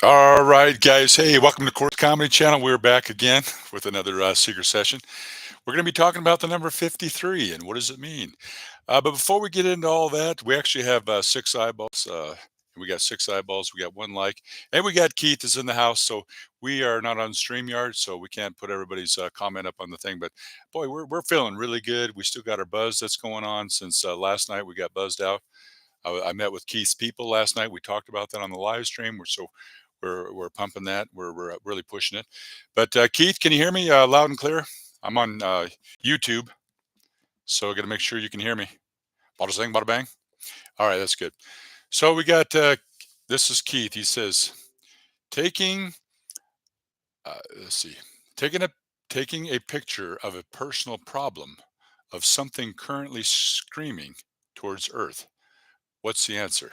All right, guys. Hey, welcome to Court Comedy Channel. We're back again with another secret session. We're going to be talking about the number 53 and what does it mean. But before we get into all that, we actually have six eyeballs. We got six eyeballs. We got one like, and we got Keith is in the house. So we are not on StreamYard, so we can't put everybody's comment up on the thing. But boy, we're feeling really good. We still got our buzz that's going on since last night. We got buzzed out. I met with Keith's people last night. We talked about that on the live stream. We're pumping that. We're really pushing it. But Keith, can you hear me loud and clear? I'm on YouTube, so I got to make sure you can hear me. Bada zing, bada bang. All right, that's good. So we got this is Keith. He says taking let's see, taking a taking a picture of a personal problem of something currently screaming towards Earth. What's the answer?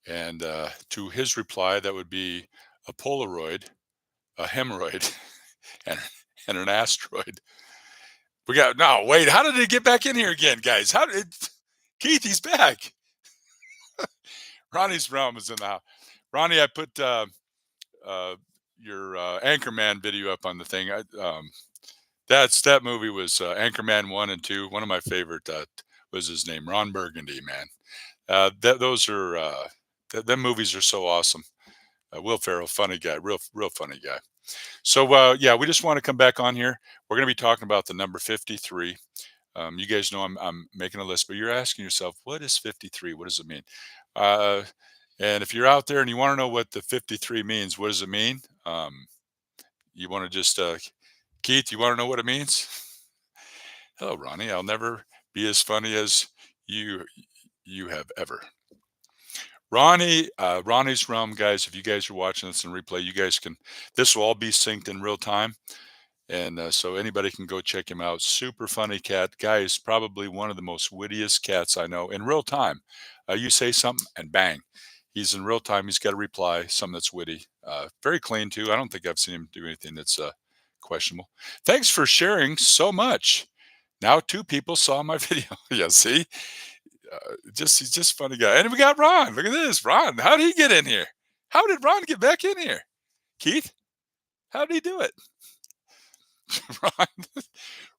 And to his reply, that would be a Polaroid, a hemorrhoid, and, and an asteroid. We got no wait. How did it get back in here again, guys? How did Keith? He's back. Ronnie's realm is in the house. Ronnie, I put uh, your Anchorman video up on the thing. That movie was Anchorman 1 and 2. One of my favorite. Was his name Ron Burgundy? Man, those are them movies are so awesome. Will Ferrell, funny guy, real funny guy. So yeah, we just want to come back on here. We're going to be talking about the number 53. You guys know I'm making a list, but you're asking yourself, what is 53? What does it mean? Uh, and if you're out there and you want to know what the 53 means, what does it mean? You want to just, Keith, you want to know what it means? Hello, Ronnie. I'll never be as funny as you you have ever. Ronnie's realm, guys. If you guys are watching this in replay, you guys can. This will all be synced in real time. And so anybody can go check him out. Super funny cat. Guy is probably one of the most wittiest cats I know in real time. You say something and bang, he's in real time. He's got a reply, something that's witty. Very clean too. I don't think I've seen him do anything that's questionable. Thanks for sharing so much. Now two people saw my video. Yeah, see, he's just a funny guy. And we got Ron. Look at this, Ron. How did he get in here? How did Ron get back in here? Keith, how did he do it? Ron,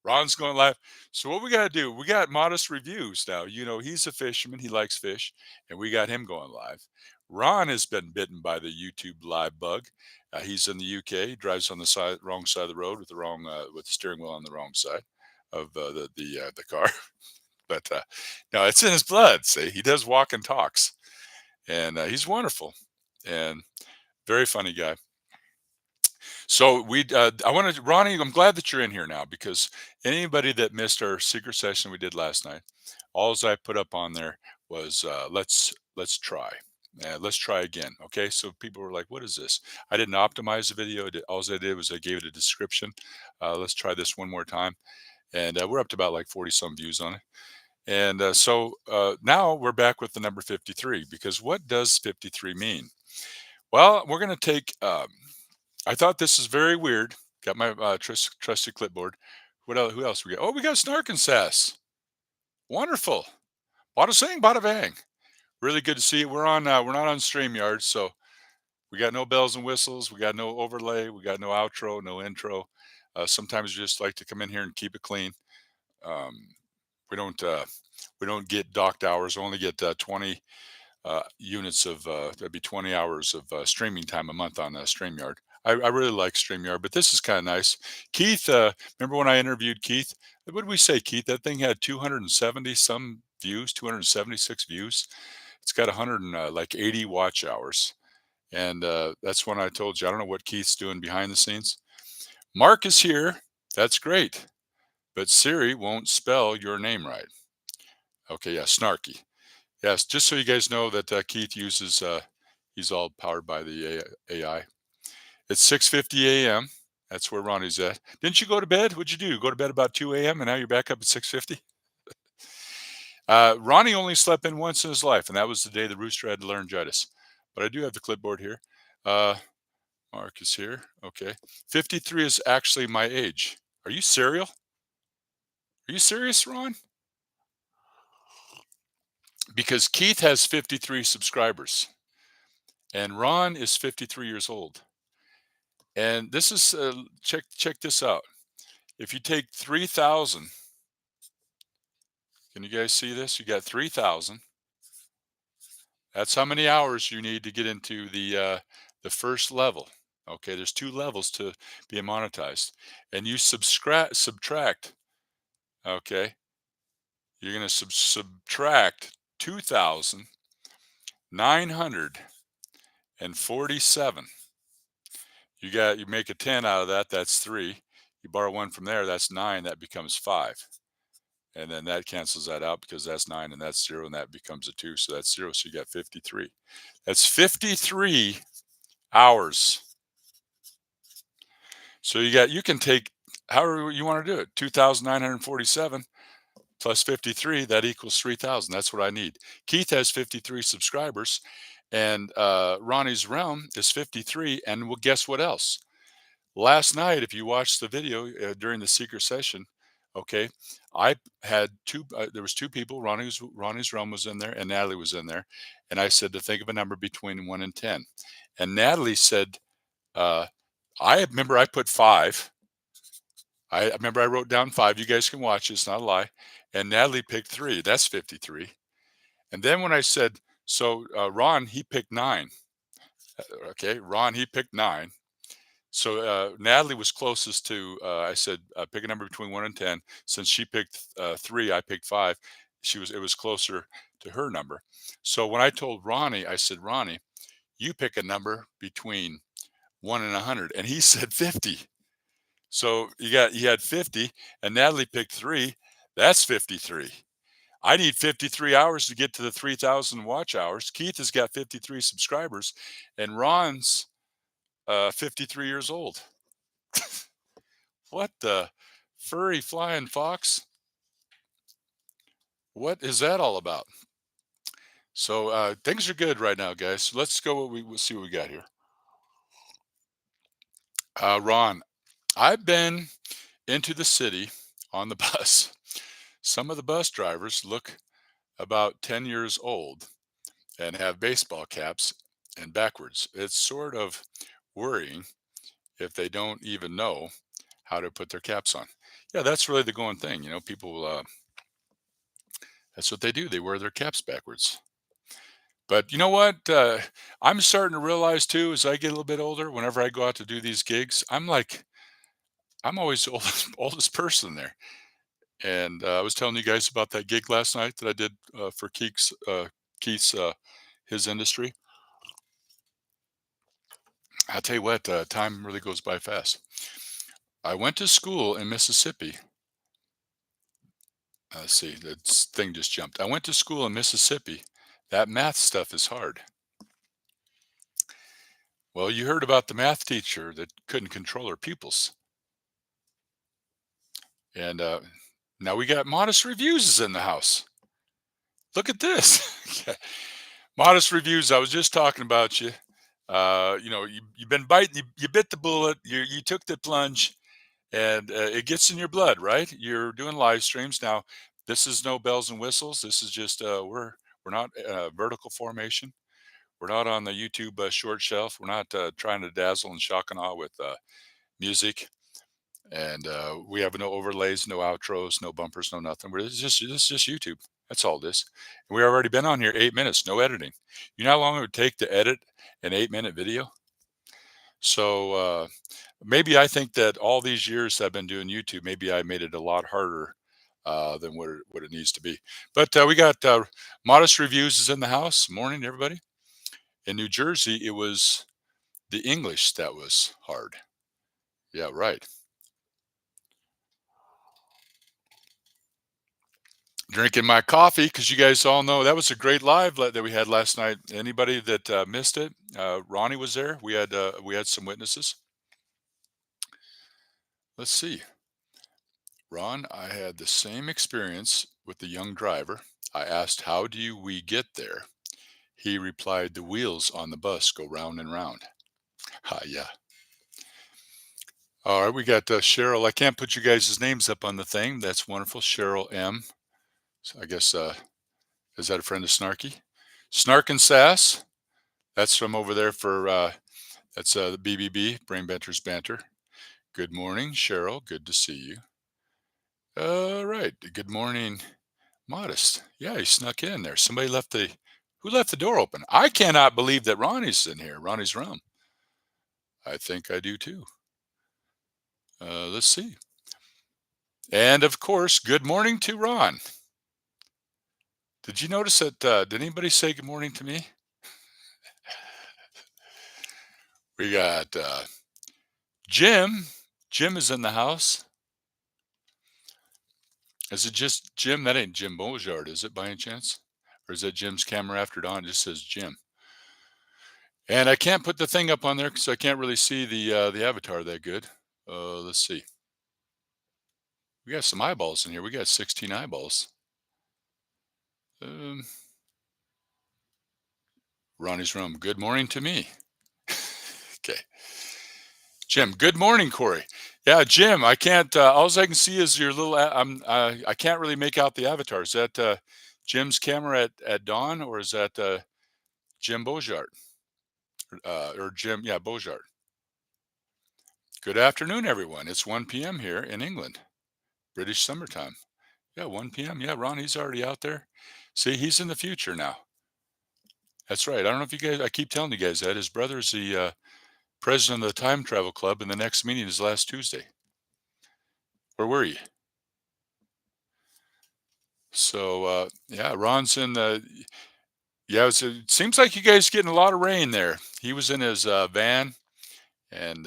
Ron's going live. So what we got to do? We got modest reviews now. You know, he's a fisherman. He likes fish, and we got him going live. Ron has been bitten by the YouTube live bug. He's in the UK. He drives on the wrong side of the road with with the steering wheel on the wrong side of the car. But no, it's in his blood. See, he does walk and talks, and he's wonderful and very funny guy. So I want to, Ronnie. I'm glad that you're in here now because anybody that missed our secret session we did last night, all I put up on there was let's try. Let's try again. Okay. So people were like, what is this? I didn't optimize the video. All I did was I gave it a description. Let's try this one more time. And we're up to about like 40 some views on it. And now we're back with the number 53 because what does 53 mean? Well, we're going to take I thought this is very weird. Got my trusty clipboard. What else? Who else we got? Oh, we got Snark and Sass. Wonderful. Bada sing, bada bang. Really good to see you. We're on. We're not on Streamyard, so we got no bells and whistles. We got no overlay. We got no outro, no intro. Sometimes we just like to come in here and keep it clean. Um, we don't. We don't get docked hours. We only get 20 units of that'd be 20 hours of streaming time a month on StreamYard. I really like StreamYard, but this is kind of nice. Keith, remember when I interviewed Keith? What did we say, Keith? That thing had 270 some views, 276 views. It's got 100 and like 80 watch hours. And that's when I told you, I don't know what Keith's doing behind the scenes. Mark is here. That's great. But Siri won't spell your name right. Okay, yeah, snarky. Yes, just so you guys know that Keith uses, he's all powered by the AI. It's 6:50 a.m. That's where Ronnie's at. Didn't you go to bed? What'd you do? Go to bed about 2 a.m. and now you're back up at 6:50? Ronnie only slept in once in his life, and that was the day the rooster had laryngitis. But I do have the clipboard here. Uh, Mark is here. Okay. 53 is actually my age. Are you serial? Are you serious, Ron? Because Keith has 53 subscribers. and Ron is 53 years old. And this is check this out. If you take 3,000, can you guys see this? You got 3,000. That's how many hours you need to get into the first level. Okay, there's two levels to be monetized, and you subtract. Okay, you're going to subtract 2,947. You make a 10 out of that. That's three. You borrow one from there. That's nine. That becomes five. And then that cancels that out because that's nine and that's zero and that becomes a two. So that's zero. So you got 53. That's 53 hours. So you can take however you want to do it. 2,947 plus 53, that equals 3,000. That's what I need. Keith has 53 subscribers, and Ronnie's Realm is 53. And well, guess what else? Last night, if you watched the video during the secret session, okay, I had two. There was two people. Ronnie's Realm was in there, and Natalie was in there, and I said to think of a number between 1 and 10, and Natalie said, uh, "I remember I put five. I remember I wrote down five. You guys can watch. It's not a lie." And Natalie picked three. That's 53. And then when I said, so Ron, he picked nine. Okay, Ron, he picked nine. So Natalie was closest to. I said pick a number between 1 and 10. Since she picked three, I picked five. It was closer to her number. So when I told Ronnie, I said, Ronnie, you pick a number between 1 and 100, and he said 50. So you had 50, and Natalie picked three. That's 53. I need 53 hours to get to the 3,000 watch hours. Keith has got 53 subscribers, and Ron's 53 years old. What the furry flying fox? What is that all about? So things are good right now, guys. Let's go. We'll see what we got here. Ron, I've been into the city on the bus. Some of the bus drivers look about 10 years old and have baseball caps and backwards. It's sort of worrying if they don't even know how to put their caps on. Yeah, that's really the going thing. People, that's what they do. They wear their caps backwards. But you know what? I'm starting to realize too, as I get a little bit older, whenever I go out to do these gigs, I'm always the oldest person there. And I was telling you guys about that gig last night that I did for Keith's his industry. I'll tell you what, time really goes by fast. I went to school in Mississippi. Let's see, that thing just jumped. I went to school in Mississippi. That math stuff is hard. Well, you heard about the math teacher that couldn't control her pupils. And now we got modest reviews is in the house. Look at this. Modest reviews. I was just talking about you. You've been biting, you bit the bullet, you took the plunge, and it gets in your blood, right? You're doing live streams now. This is no bells and whistles. This is just we're not vertical formation. We're not on the YouTube short shelf. We're not trying to dazzle and shock and awe with music, and we have no overlays, no outros, no bumpers, no nothing. This is just YouTube. That's all this. And we've already been on here 8 minutes, no editing. You know how long it would take to edit an 8 minute video? So maybe I think that all these years I've been doing YouTube, maybe I made it a lot harder than what it needs to be. But we got modest reviews is in the house. Morning, everybody. In New Jersey, it was the English that was hard. Yeah, right. Drinking my coffee because you guys all know that was a great live that we had last night. Anybody that missed it, Ronnie was there. We had some witnesses. Let's see. Ron, I had the same experience with the young driver. I asked, how do we get there? He replied, the wheels on the bus go round and round. Yeah. All right, we got Cheryl. I can't put you guys' names up on the thing. That's wonderful. Cheryl M. So I guess, is that a friend of Snarky? Snark and Sass. That's from over there for, that's, the BBB, Brain Benters Banter. Good morning, Cheryl, good to see you. Right, good morning, Modest. Yeah, he snuck in there. Somebody left the who left the door open? I cannot believe that Ronnie's in here, Ronnie's room. I think I do too. Let's see. And of course, good morning to Ron. Did you notice that, did anybody say good morning to me? We got, Jim. Jim is in the house. Is it just Jim? That ain't Jim Beaujard, is it by any chance? Or is that Jim's camera after dawn? It just says Jim. And I can't put the thing up on there because I can't really see the avatar that good. Let's see. We got some eyeballs in here. We got 16 eyeballs. Um, Ronnie's room. Good morning to me. Okay. Jim. Good morning, Cory. Yeah, Jim. I can't. All I can see is your little. I can't really make out the avatar. Is that Jim's camera at dawn, or is that Jim Beaujard? Or Jim? Yeah, Beaujard. Good afternoon, everyone. It's 1 p.m. here in England, British summertime. Yeah, 1 p.m. Yeah, Ron, he's already out there. See, he's in the future now. That's right. I don't know if you guys. I keep telling you guys that his brother's the president of the Time Travel Club, and the next meeting is last Tuesday. Where were you? So yeah, Ron's in the. Yeah, it seems like you guys getting a lot of rain there. He was in his van, and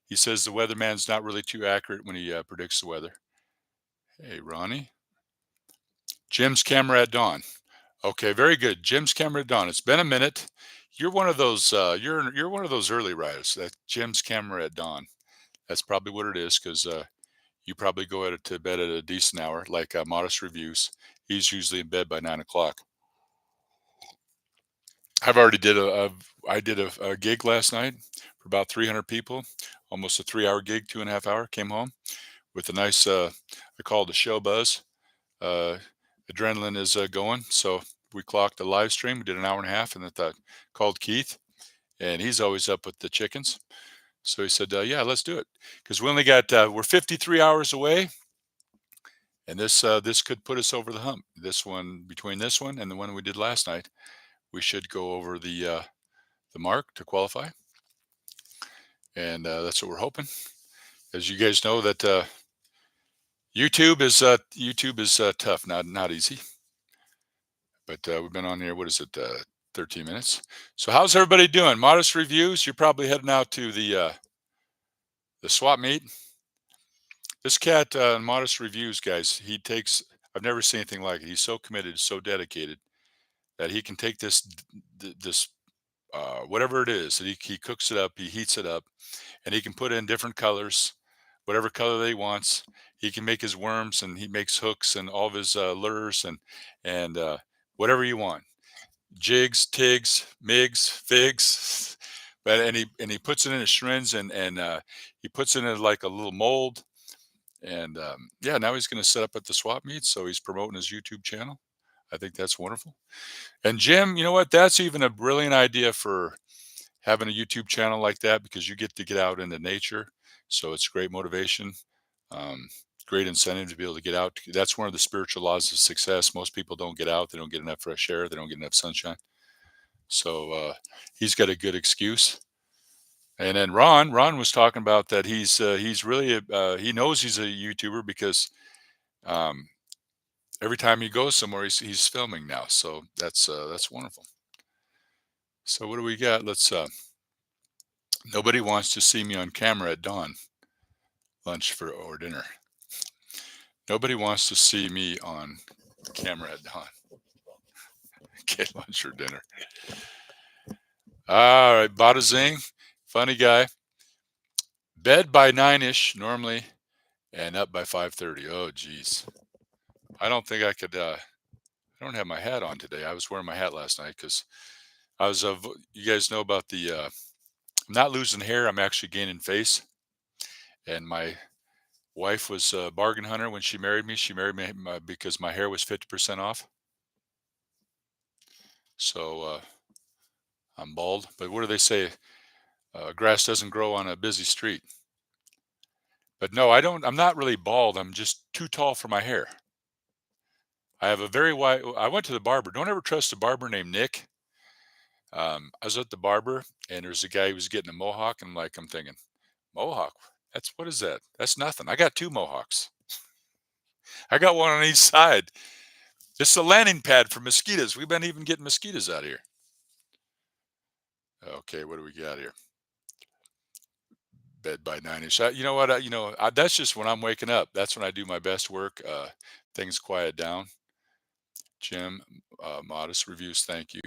he says the weatherman's not really too accurate when he predicts the weather. Hey, Ronnie. Jim's camera at dawn. Okay, very good. Jim's camera at dawn. It's been a minute. You're one of those. You're one of those early riders. That Jim's camera at dawn. That's probably what it is because you probably go to bed at a decent hour, like Modest Reviews. He's usually in bed by 9 o'clock. I've already did I did a gig last night for about 300 people, almost a 3 hour gig, 2.5 hour. Came home with a nice. I call it a show buzz. Uh, Adrenaline is going, so we clocked a live stream. We did an hour and a half, and I called Keith, and he's always up with the chickens. So he said, "Yeah, let's do it," because we only got we're 53 hours away, and this could put us over the hump. This one between this one and the one we did last night, we should go over the mark to qualify, and that's what we're hoping. As you guys know, that YouTube is tough, not easy. But we've been on here. What is it? 13 minutes. So how's everybody doing? Modest Reviews. You're probably heading out to the swap meet. This cat, Modest Reviews, guys. He takes. I've never seen anything like it. He's so committed, so dedicated that he can take this whatever it is. He cooks it up. He heats it up, and he can put in different colors, whatever color that he wants. He can make his worms, and he makes hooks and all of his lures and whatever you want. Jigs, tigs, migs, figs, but and he puts it in his shrins and he puts it in like a little mold. And yeah, now he's going to set up at the swap meet, so he's promoting his YouTube channel. I think that's wonderful. And Jim, you know what? That's even a brilliant idea for having a YouTube channel like that because you get to get out into nature. So it's great motivation, um, great incentive to be able to get out. That's one of the spiritual laws of success. Most people don't get out. They don't get enough fresh air. They don't get enough sunshine. So he's got a good excuse. And then Ron was talking about that he's really he knows he's a YouTuber because um, every time he goes somewhere he's filming now. So that's wonderful. So what do we got? Let's. Nobody wants to see me on camera at dawn, lunch for or dinner. Nobody wants to see me on camera at dawn. Okay, lunch or dinner. All right, Bada Zing, funny guy. Bed by 9ish normally, and up by 5:30. Oh, geez. I don't think I could. I don't have my hat on today. I was wearing my hat last night because I was. You guys know about the. I'm not losing hair. I'm actually gaining face. And my wife was a bargain hunter when she married me. She married me because my hair was 50% off. So I'm bald, but what do they say? Grass doesn't grow on a busy street. But no, I don't. I'm not really bald. I'm just too tall for my hair. I have a very wide. I went to the barber. Don't ever trust a barber named Nick. I was at the barber, and there's a guy who was getting a mohawk, and I'm thinking, mohawk. That's what is that? That's nothing. I got two mohawks. I got one on each side. It's a landing pad for mosquitoes. We've been even getting mosquitoes out here. Okay, what do we got here? Bed by 9ish. You know what? That's just when I'm waking up. That's when I do my best work. Things quiet down. Jim, modest reviews. Thank you.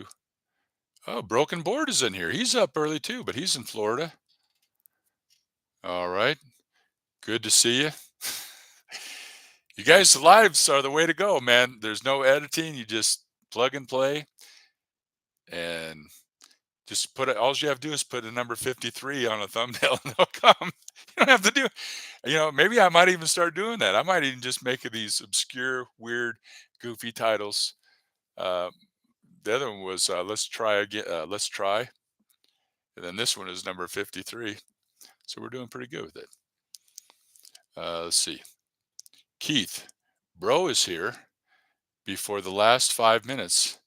Oh, Broken Board is in here. He's up early too, but he's in Florida. All right. Good to see you. You guys, the lives are the way to go, man. There's no editing. You just plug and play and just put it. All you have to do is put a number 53 on a thumbnail and they'll come. You don't have to do, maybe I might even start doing that. I might even just make these obscure, weird, goofy titles. Uh, the other one was Let's Try Again. Let's Try. And then this one is number 53. So we're doing pretty good with it. Let's see. Keith, bro is here before the last 5 minutes.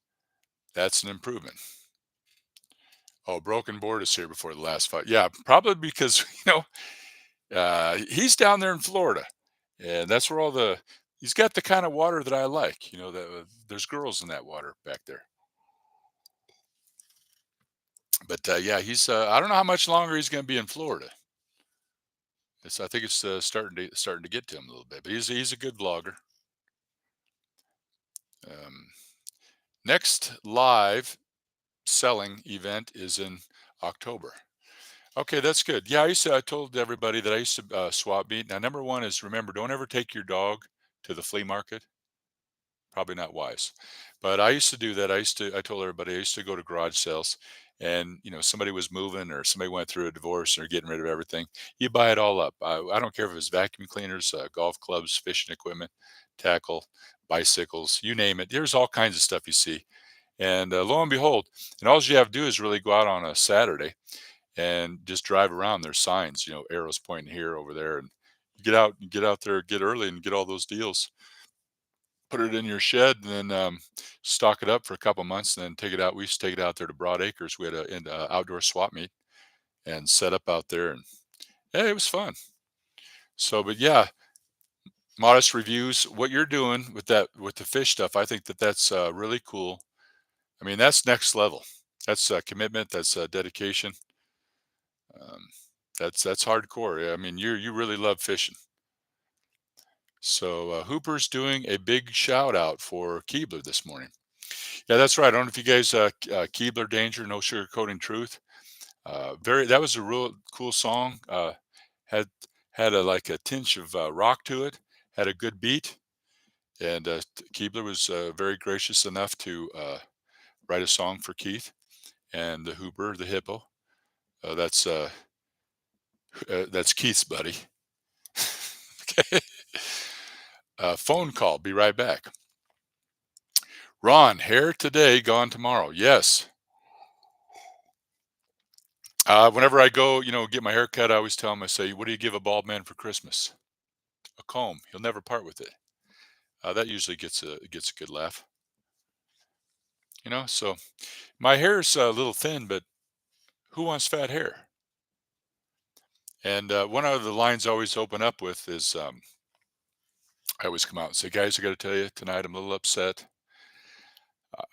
That's an improvement. Oh, Broken Board is here before the last five. Yeah, probably because he's down there in Florida, and that's where he's got the kind of water that I like. There's girls in that water back there. But yeah, he's. I don't know how much longer he's going to be in Florida. I think it's starting to get to him a little bit. But he's a good vlogger. Um, Next live selling event is in October. Okay, that's good. Yeah, I told everybody that I used to swap meet. Now, number one is remember, don't ever take your dog to the flea market. Probably not wise. But I used to do that. I told everybody I used to go to garage sales and, somebody was moving or somebody went through a divorce or getting rid of everything. You buy it all up. I don't care if it's vacuum cleaners, golf clubs, fishing equipment, tackle, bicycles, you name it. There's all kinds of stuff you see. And lo and behold, and all you have to do is really go out on a Saturday and just drive around. There's signs, arrows pointing here, over there, and you get out there, get early, and get all those deals. Put it in your shed, and then stock it up for a couple months, and then take it out. We used to take it out there to Broad Acres. We had an outdoor swap meet and set up out there, and hey, it was fun. So, but yeah, modest reviews. What you're doing with the fish stuff, I think that's really cool. I mean, that's next level. That's commitment. That's dedication. Um, that's hardcore. I mean, you really love fishing. So Hooper's doing a big shout out for Keebler this morning. Yeah, that's right. I don't know if you guys Keebler Danger, No Sugarcoating Truth. That was a real cool song. Had like a tinge of rock to it. Had a good beat, and Keebler was very gracious enough to write a song for Keith and the Hooper, the hippo. That's that's Keith's buddy. Okay. Phone call. Be right back. Ron, hair today, gone tomorrow. Yes. Whenever I go, get my hair cut, I always tell him, I say, what do you give a bald man for Christmas? A comb. He'll never part with it. That usually gets a good laugh. So my hair's a little thin, but who wants fat hair? And one of the lines I always open up with is I always come out and say, guys, I got to tell you, tonight I'm a little upset.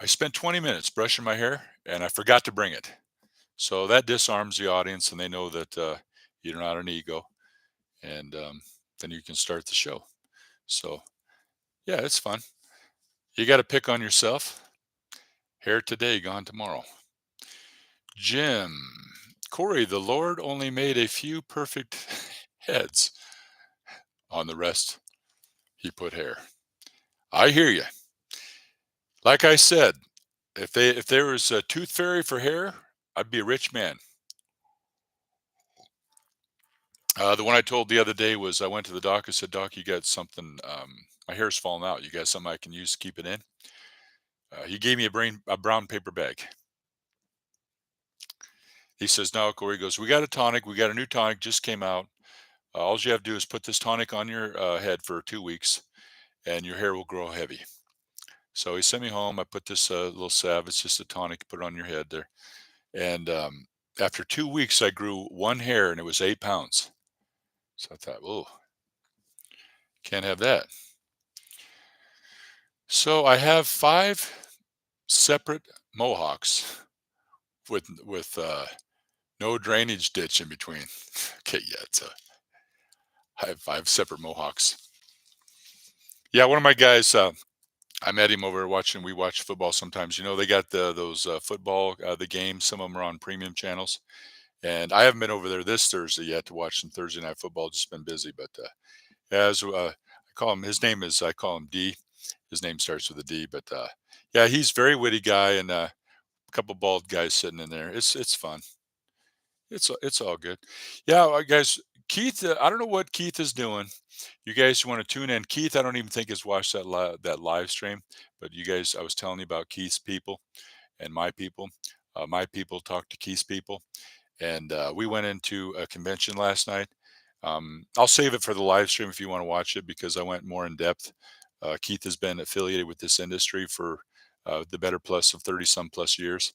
I spent 20 minutes brushing my hair and I forgot to bring it. So that disarms the audience and they know that you're not an ego. And then you can start the show. So, yeah, it's fun. You got to pick on yourself. Hair today, gone tomorrow. Jim, Cory, the Lord only made a few perfect heads. On the rest, he put hair. I hear you. Like I said, if there was a tooth fairy for hair, I'd be a rich man. The one I told the other day was I went to the doc. I said, Doc, you got something? My hair's falling out. You got something I can use to keep it in? He gave me a brown paper bag. He says, "No, Corey." Goes, "We got a tonic. We got a new tonic just came out. All you have to do is put this tonic on your head for 2 weeks, and your hair will grow heavy." So he sent me home. I put this little salve. It's just a tonic. Put it on your head there. And after 2 weeks, I grew one hair, and it was 8 pounds. So I thought, "Oh, can't have that." So I have 5 separate mohawks with no drainage ditch in between. Okay, yeah, I have 5 separate mohawks. Yeah, one of my guys, I met him over watching. We watch football sometimes. They got those football the games. Some of them are on premium channels, and I haven't been over there this Thursday yet to watch some Thursday night football. Just been busy, but as I call him, his name is I call him D. His name starts with a D, but yeah, he's a very witty guy, and a couple bald guys sitting in there. It's fun. It's all good. Yeah, guys. Keith, I don't know what Keith is doing. You guys want to tune in? Keith, I don't even think has watched that live stream. But you guys, I was telling you about Keith's people and my people. My people talk to Keith's people, and we went into a convention last night. I'll save it for the live stream if you want to watch it because I went more in depth. Keith has been affiliated with this industry for the better plus of 30 some plus years,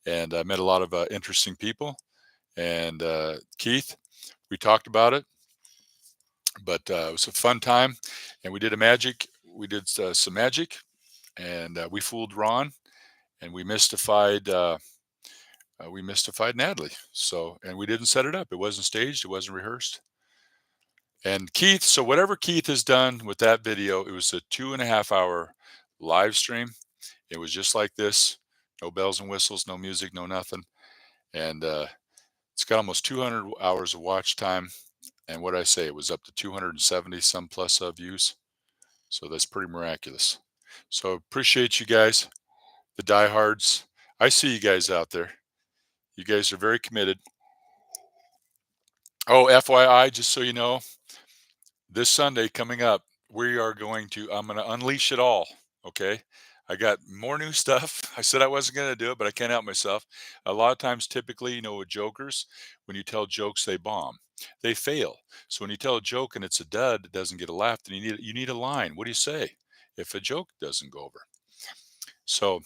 and I met a lot of interesting people. And Keith, we talked about it, but it was a fun time, and we did a magic. We did some magic, and we fooled Ron, and we mystified Natalie. So, and we didn't set it up. It wasn't staged. It wasn't rehearsed. And Keith, so whatever Keith has done with that video, it was a 2.5 hour live stream. It was just like this, no bells and whistles, no music, no nothing. And it's got almost 200 hours of watch time. And what I say, it was up to 270 some plus views. So that's pretty miraculous. So appreciate you guys, the diehards. I see you guys out there. You guys are very committed. Oh, FYI, just so you know, this Sunday coming up, I'm going to unleash it all. Okay. I got more new stuff. I said I wasn't going to do it, but I can't help myself. A lot of times, typically, with jokers, when you tell jokes, they bomb, they fail. So when you tell a joke and it's a dud, it doesn't get a laugh, then you need a line. What do you say if a joke doesn't go over? So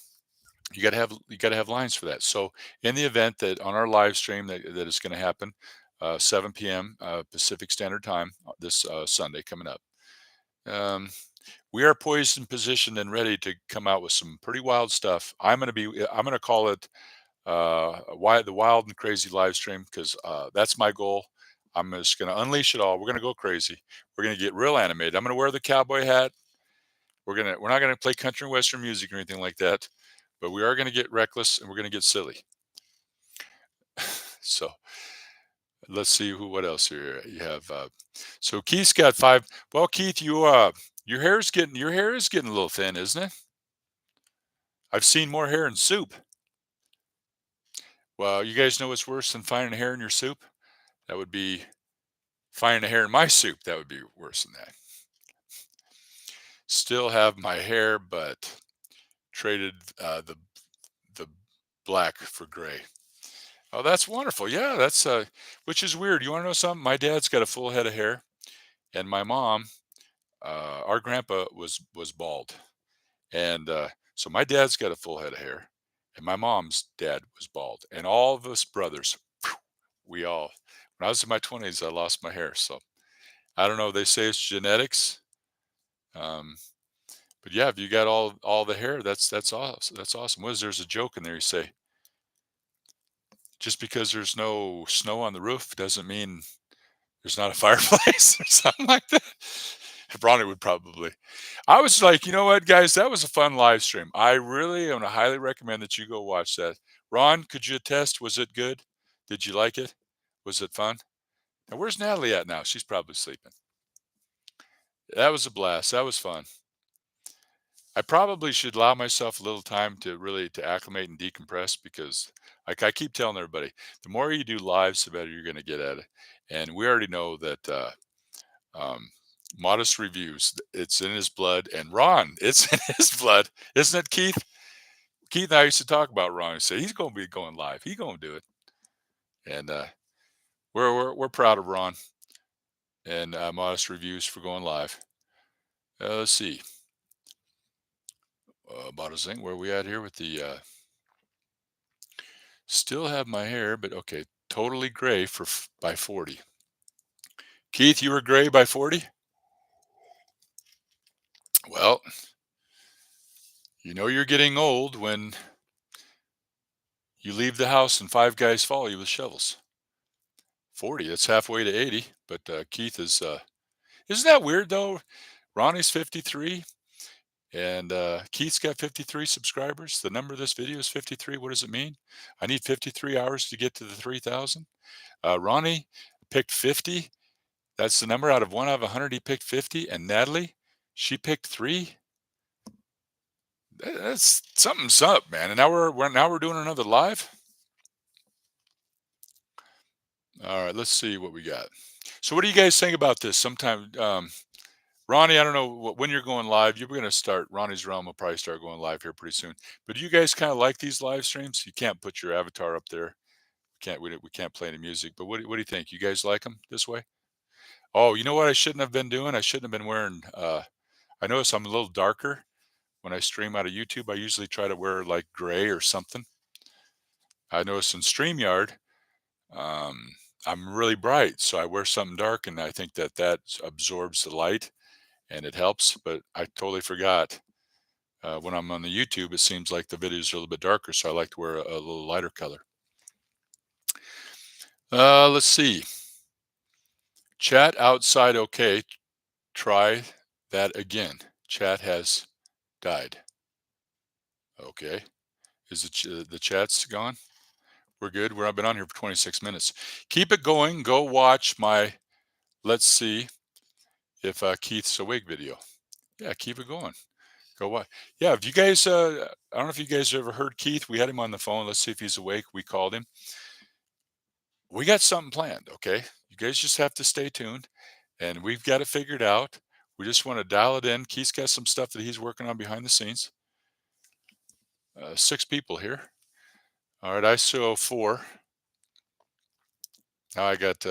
you got to have lines for that. So in the event that on our live stream that is going to happen, 7 p.m. Pacific Standard Time this Sunday coming up. We are poised and positioned and ready to come out with some pretty wild stuff. I'm going to call it the wild and crazy live stream because that's my goal. I'm just going to unleash it all. We're going to go crazy. We're going to get real animated. I'm going to wear the cowboy hat. We're not going to play country and western music or anything like that, but we are going to get reckless and we're going to get silly. So let's see what else here you have. So Keith's got 5. Well, Keith, your hair is getting a little thin, isn't it? I've seen more hair in soup. Well, you guys know what's worse than finding a hair in your soup? That would be finding a hair in my soup. That would be worse than that. Still have my hair, but traded the black for gray. Oh, that's wonderful. Yeah, that's which is weird. You want to know something? My dad's got a full head of hair, and my mom, our grandpa was bald, and so my dad's got a full head of hair, and my mom's dad was bald, and all of us brothers, we all. When I was in my 20s, I lost my hair. So I don't know. They say it's genetics, um, but yeah, if you got all the hair, that's awesome. That's awesome. There's a joke in there. You say just because there's no snow on the roof doesn't mean there's not a fireplace or something like that. Ronnie would probably. I was like, you know what, guys, that was a fun live stream. I really am gonna highly recommend that you go watch that. Ron, could you attest? Was it good? Did you like it? Was it fun? And where's Natalie at now? She's probably sleeping. That was a blast. That was fun. I probably should allow myself a little time to really to acclimate and decompress because like I keep telling everybody, the more you do lives, the better you're going to get at it. And we already know that um, modest reviews, it's in his blood. And Ron, it's in his blood, isn't it, Keith? Keith and I used to talk about Ron and say he's going to be going live. He's going to do it. And we're proud of Ron and Modest Reviews for going live. Let's see. About a thing. Where are we at here with the still have my hair, but okay, totally gray by 40. Keith, you were gray by 40? Well, you know you're getting old when you leave the house and five guys follow you with shovels. 40, that's halfway to 80. But Keith is, isn't that weird though? Ronnie's 53 and Keith's got 53 subscribers. The number of this video is 53. What does it mean? I need 53 hours to get to the 3,000. Ronnie picked 50. That's the number out of 1 out of 100. He picked 50. And Natalie, she picked 3. That's something's up, man. And now we're doing another live. All right, let's see what we got. So, what do you guys think about this? Sometime, Ronnie, I don't know when you're going live. You're going to start Ronnie's Realm will probably start going live here pretty soon. But do you guys kind of like these live streams? You can't put your avatar up there. We can't play any music. But what do you think? You guys like them this way? Oh, you know what I shouldn't have been doing? I shouldn't have been wearing. I notice I'm a little darker when I stream out of YouTube. I usually try to wear like gray or something. I notice in StreamYard, um, I'm really bright, so I wear something dark, and I think that absorbs the light and it helps. But I totally forgot. When I'm on the YouTube, it seems like the videos are a little bit darker, so I like to wear a little lighter color. Let's see. Chat outside okay. Try that again. Chat has died. Okay. Is the chat's gone? We're good. I've been on here for 26 minutes. Keep it going. Go watch my let's see if Keith's awake video. Yeah, keep it going. Go watch. Yeah, if you guys, I don't know if you guys ever heard Keith. We had him on the phone. Let's see if he's awake. We called him. We got something planned. Okay, you guys just have to stay tuned, and we've got it figured out. We just want to dial it in. Keith's got some stuff that he's working on behind the scenes. 6 people here. All right, ISO 4. Now I got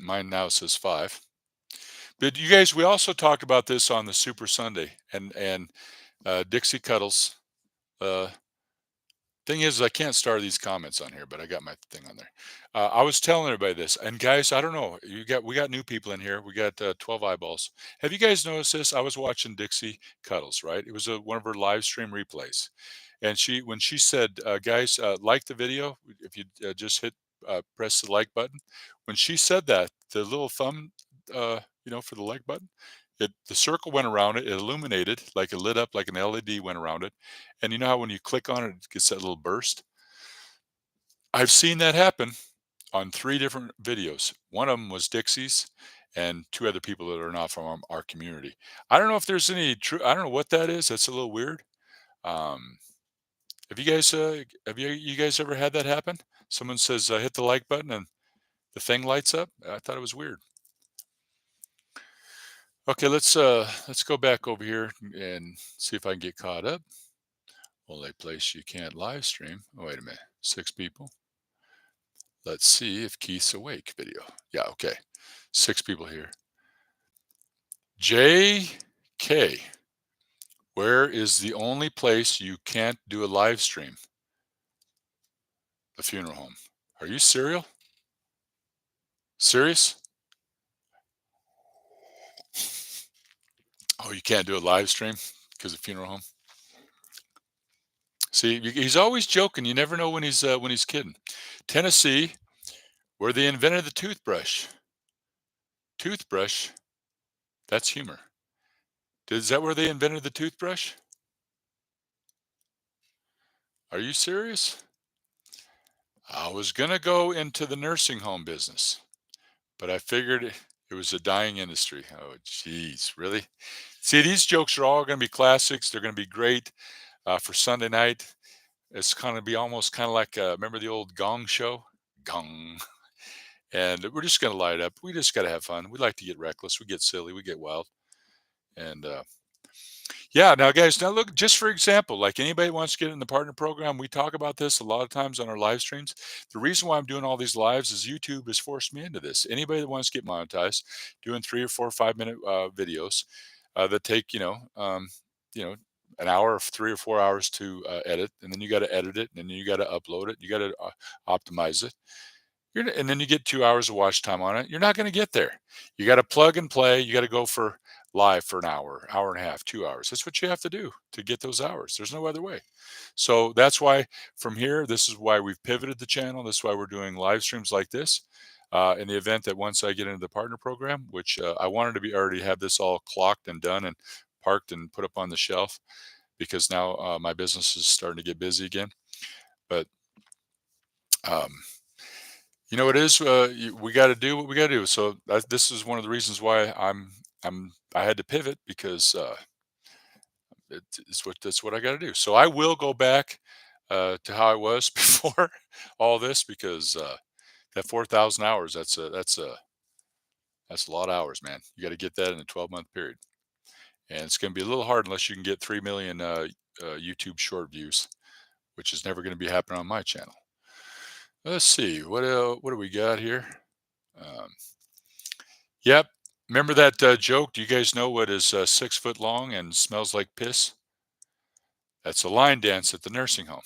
mine now says 5. But you guys, we also talked about this on the Super Sunday, and Dixie Cuddles. Thing is, I can't start these comments on here, but I got my thing on there. I was telling everybody this, and guys, I don't know. We got new people in here. We got 12 eyeballs. Have you guys noticed this? I was watching Dixie Cuddles, right? It was one of her live stream replays, and when she said, "Guys, like the video. If you just press the like button." When she said that, the little thumb, for the like button, the circle went around it. It illuminated, like it lit up, like an LED went around it. And you know how when you click on it, it gets that little burst? I've seen that happen on 3 different videos. One of them was Dixie's and 2 other people that are not from our community. I don't know if there's any true I don't know what that is. That's a little weird. Um, have you guys ever had that happen? Someone says, "Hit the like button," and the thing lights up? I thought it was weird. Okay, let's go back over here and see if I can get caught up. Only place you can't live stream. Oh, wait a minute. 6 people. Let's see if Keith's awake video. Yeah, okay. 6 people here. JK, where is the only place you can't do a live stream? The funeral home. Are you serial? Serious? Oh, you can't do a live stream because of funeral home? See, he's always joking. You never know when he's kidding. Tennessee, where they invented the toothbrush. Toothbrush, that's humor. Is that where they invented the toothbrush? Are you serious? I was going to go into the nursing home business, but I figured it was a dying industry. Oh, geez, really? See, these jokes are all going to be classics. They're going to be great for Sunday night. It's going to be almost kind of like, remember the old Gong show? Gong. And we're just going to light up. We just got to have fun. We like to get reckless. We get silly. We get wild. And Yeah, now guys, now look, just for example, like anybody wants to get in the partner program, we talk about this a lot of times on our live streams. The reason why I'm doing all these lives is YouTube has forced me into this. Anybody that wants to get monetized, doing 3 or 4 or 5 minute videos that take, you know, an hour or 3 or 4 hours to edit, and then you got to edit it, and then you got to upload it, you got to optimize it. And then you get 2 hours of watch time on it. You're not going to get there. You got to plug and play. You got to go for live for an hour, hour and a half, 2 hours. That's what you have to do to get those hours. There's no other way. So that's why from here, this is why we've pivoted the channel. This is why we're doing live streams like this. In the event that once I get into the partner program, which I wanted to be already have this all clocked and done and parked and put up on the shelf because now my business is starting to get busy again. But um, it is. We got to do what we got to do. So this is one of the reasons why I had to pivot because it's what I got to do. So I will go back to how I was before all this because that 4,000 hours that's a lot of hours, man. You got to get that in a 12-month period, and it's going to be a little hard unless you can get 3 million YouTube short views, which is never going to be happening on my channel. Let's see what do we got here. Um, Yep. Remember that joke? Do you guys know what is 6 foot long and smells like piss? That's a line dance at the nursing home.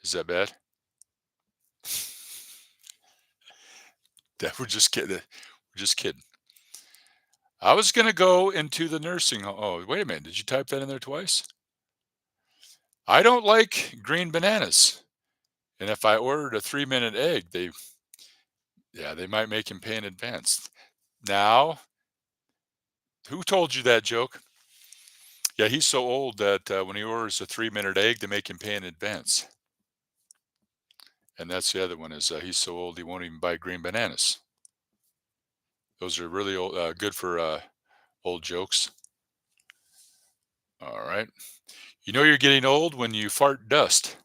Is that bad? We're just kidding. We're just kidding. I was going to go into the nursing home. Oh, wait a minute. Did you type that in there twice? I don't like green bananas. And if I ordered a 3-minute egg, they might make him pay in advance. Now, who told you that joke? Yeah, he's so old that when he orders a 3-minute egg, they make him pay in advance. And that's the other one is he's so old he won't even buy green bananas. Those are really old, good for old jokes. All right. You know you're getting old when you fart dust.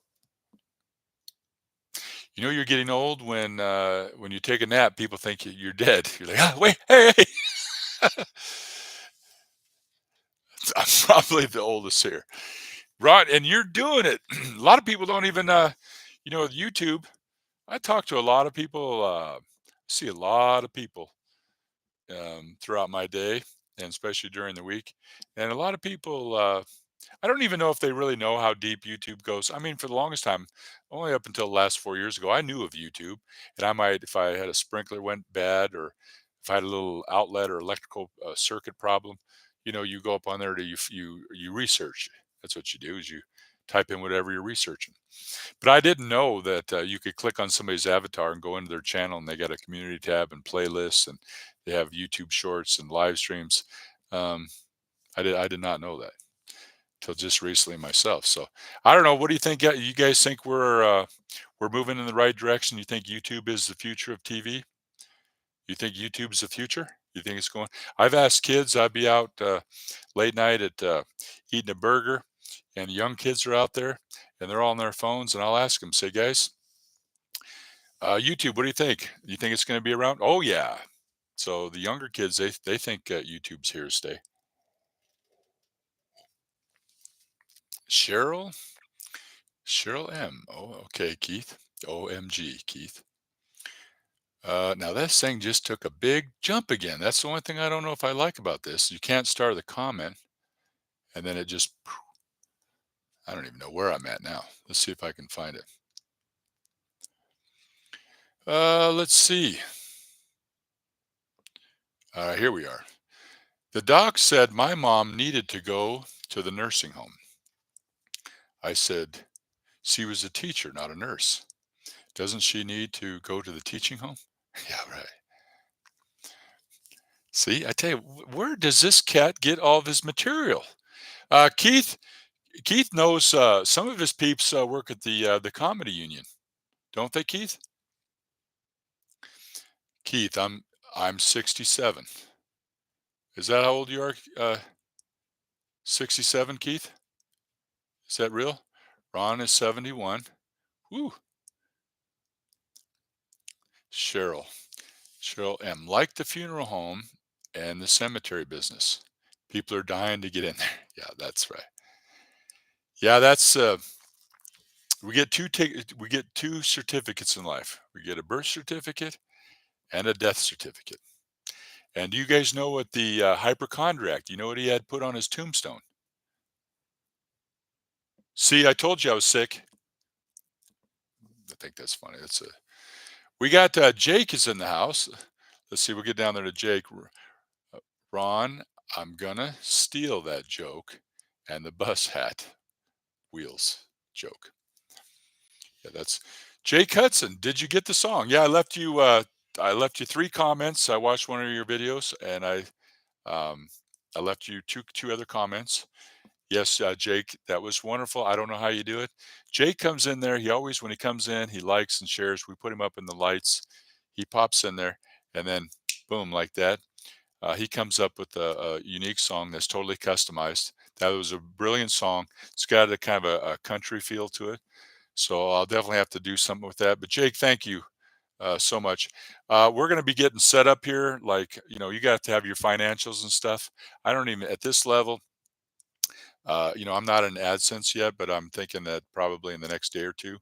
You know you're getting old when you take a nap, people think you're dead. You're like, ah, wait, hey, hey. I'm probably the oldest here, right? And you're doing it. A lot of people don't even, with YouTube. I talk to a lot of people. See a lot of people throughout my day, and especially during the week. And a lot of people, I don't even know if they really know how deep YouTube goes. I mean, for the longest time, only up until the last 4 years ago, I knew of YouTube, and I might, if I had a sprinkler went bad, or if I had a little outlet or electrical circuit problem, you go up on there to you research. That's what you do is you type in whatever you're researching. But I didn't know that you could click on somebody's avatar and go into their channel, and they got a community tab and playlists, and they have YouTube Shorts and live streams. Um, I did not know that till just recently myself. So I don't know. What do you think? You guys think we're moving in the right direction? You think YouTube is the future of TV? You think YouTube's the future? You think it's going? I've asked kids. I'd be out late night at eating a burger, and young kids are out there, and they're all on their phones, and I'll ask them, say, guys, YouTube, what do you think? You think it's going to be around? Oh yeah. So the younger kids, they think YouTube's here to stay. Cheryl, Cheryl M. Oh, okay, Keith. OMG, Keith. Now this thing just took a big jump again. That's the only thing I don't know if I like about this. You can't start the comment, and then it just, I don't even know where I'm at now. Let's see if I can find it. Let's see. Here we are. The doc said my mom needed to go to the nursing home. I said, she was a teacher, not a nurse. Doesn't she need to go to the teaching home? Yeah, right. See, I tell you, where does this cat get all of his material? Keith, Keith knows some of his peeps work at the comedy union, don't they, Keith? Keith, I'm 67. Is that how old you are? 67, Keith? Is that real? Ron is 71. Woo. Cheryl. Cheryl M. Like the funeral home and the cemetery business. People are dying to get in there. Yeah, that's right. Yeah, that's we get two certificates in life. We get a birth certificate and a death certificate. And do you guys know what the hypochondriac? Do you know what he had put on his tombstone? See, I told you I was sick. I think that's funny. That's a We got Jake is in the house. Let's see. We'll get down there to Jake. Ron, I'm gonna steal that joke, and the bus hat wheels joke. Yeah, that's Jake Hudson. Did you get the song? Yeah, I left you 3 comments. I watched one of your videos, and um, I left you two other comments. Yes, Jake, that was wonderful. I don't know how you do it. Jake comes in there. He always, when he comes in, he likes and shares. We put him up in the lights. He pops in there, and then boom, like that. He comes up with a unique song that's totally customized. That was a brilliant song. It's got a kind of a country feel to it. So I'll definitely have to do something with that. But Jake, thank you so much. We're going to be getting set up here. Like, you got to have your financials and stuff. I don't even, at this level, I'm not in AdSense yet, but I'm thinking that probably in the next day or two,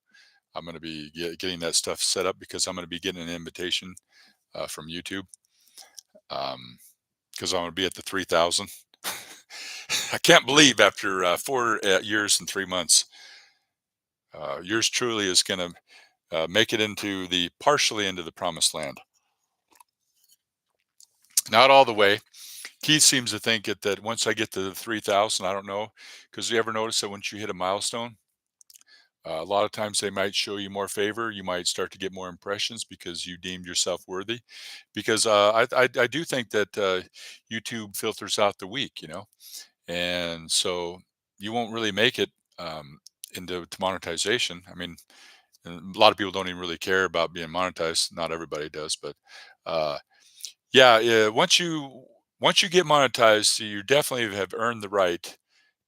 I'm going to be getting that stuff set up because I'm going to be getting an invitation from YouTube because I'm going to be at the 3,000. I can't believe after 4 years and 3 months, yours truly is going to make it into partially into the promised land. Not all the way. Keith seems to think that once I get to the 3,000, I don't know, because you ever notice that once you hit a milestone, a lot of times they might show you more favor. You might start to get more impressions because you deemed yourself worthy. Because I do think that YouTube filters out the weak, and so you won't really make it into to monetization. I mean, and a lot of people don't even really care about being monetized. Not everybody does, but uh, yeah, yeah. Once you get monetized, you definitely have earned the right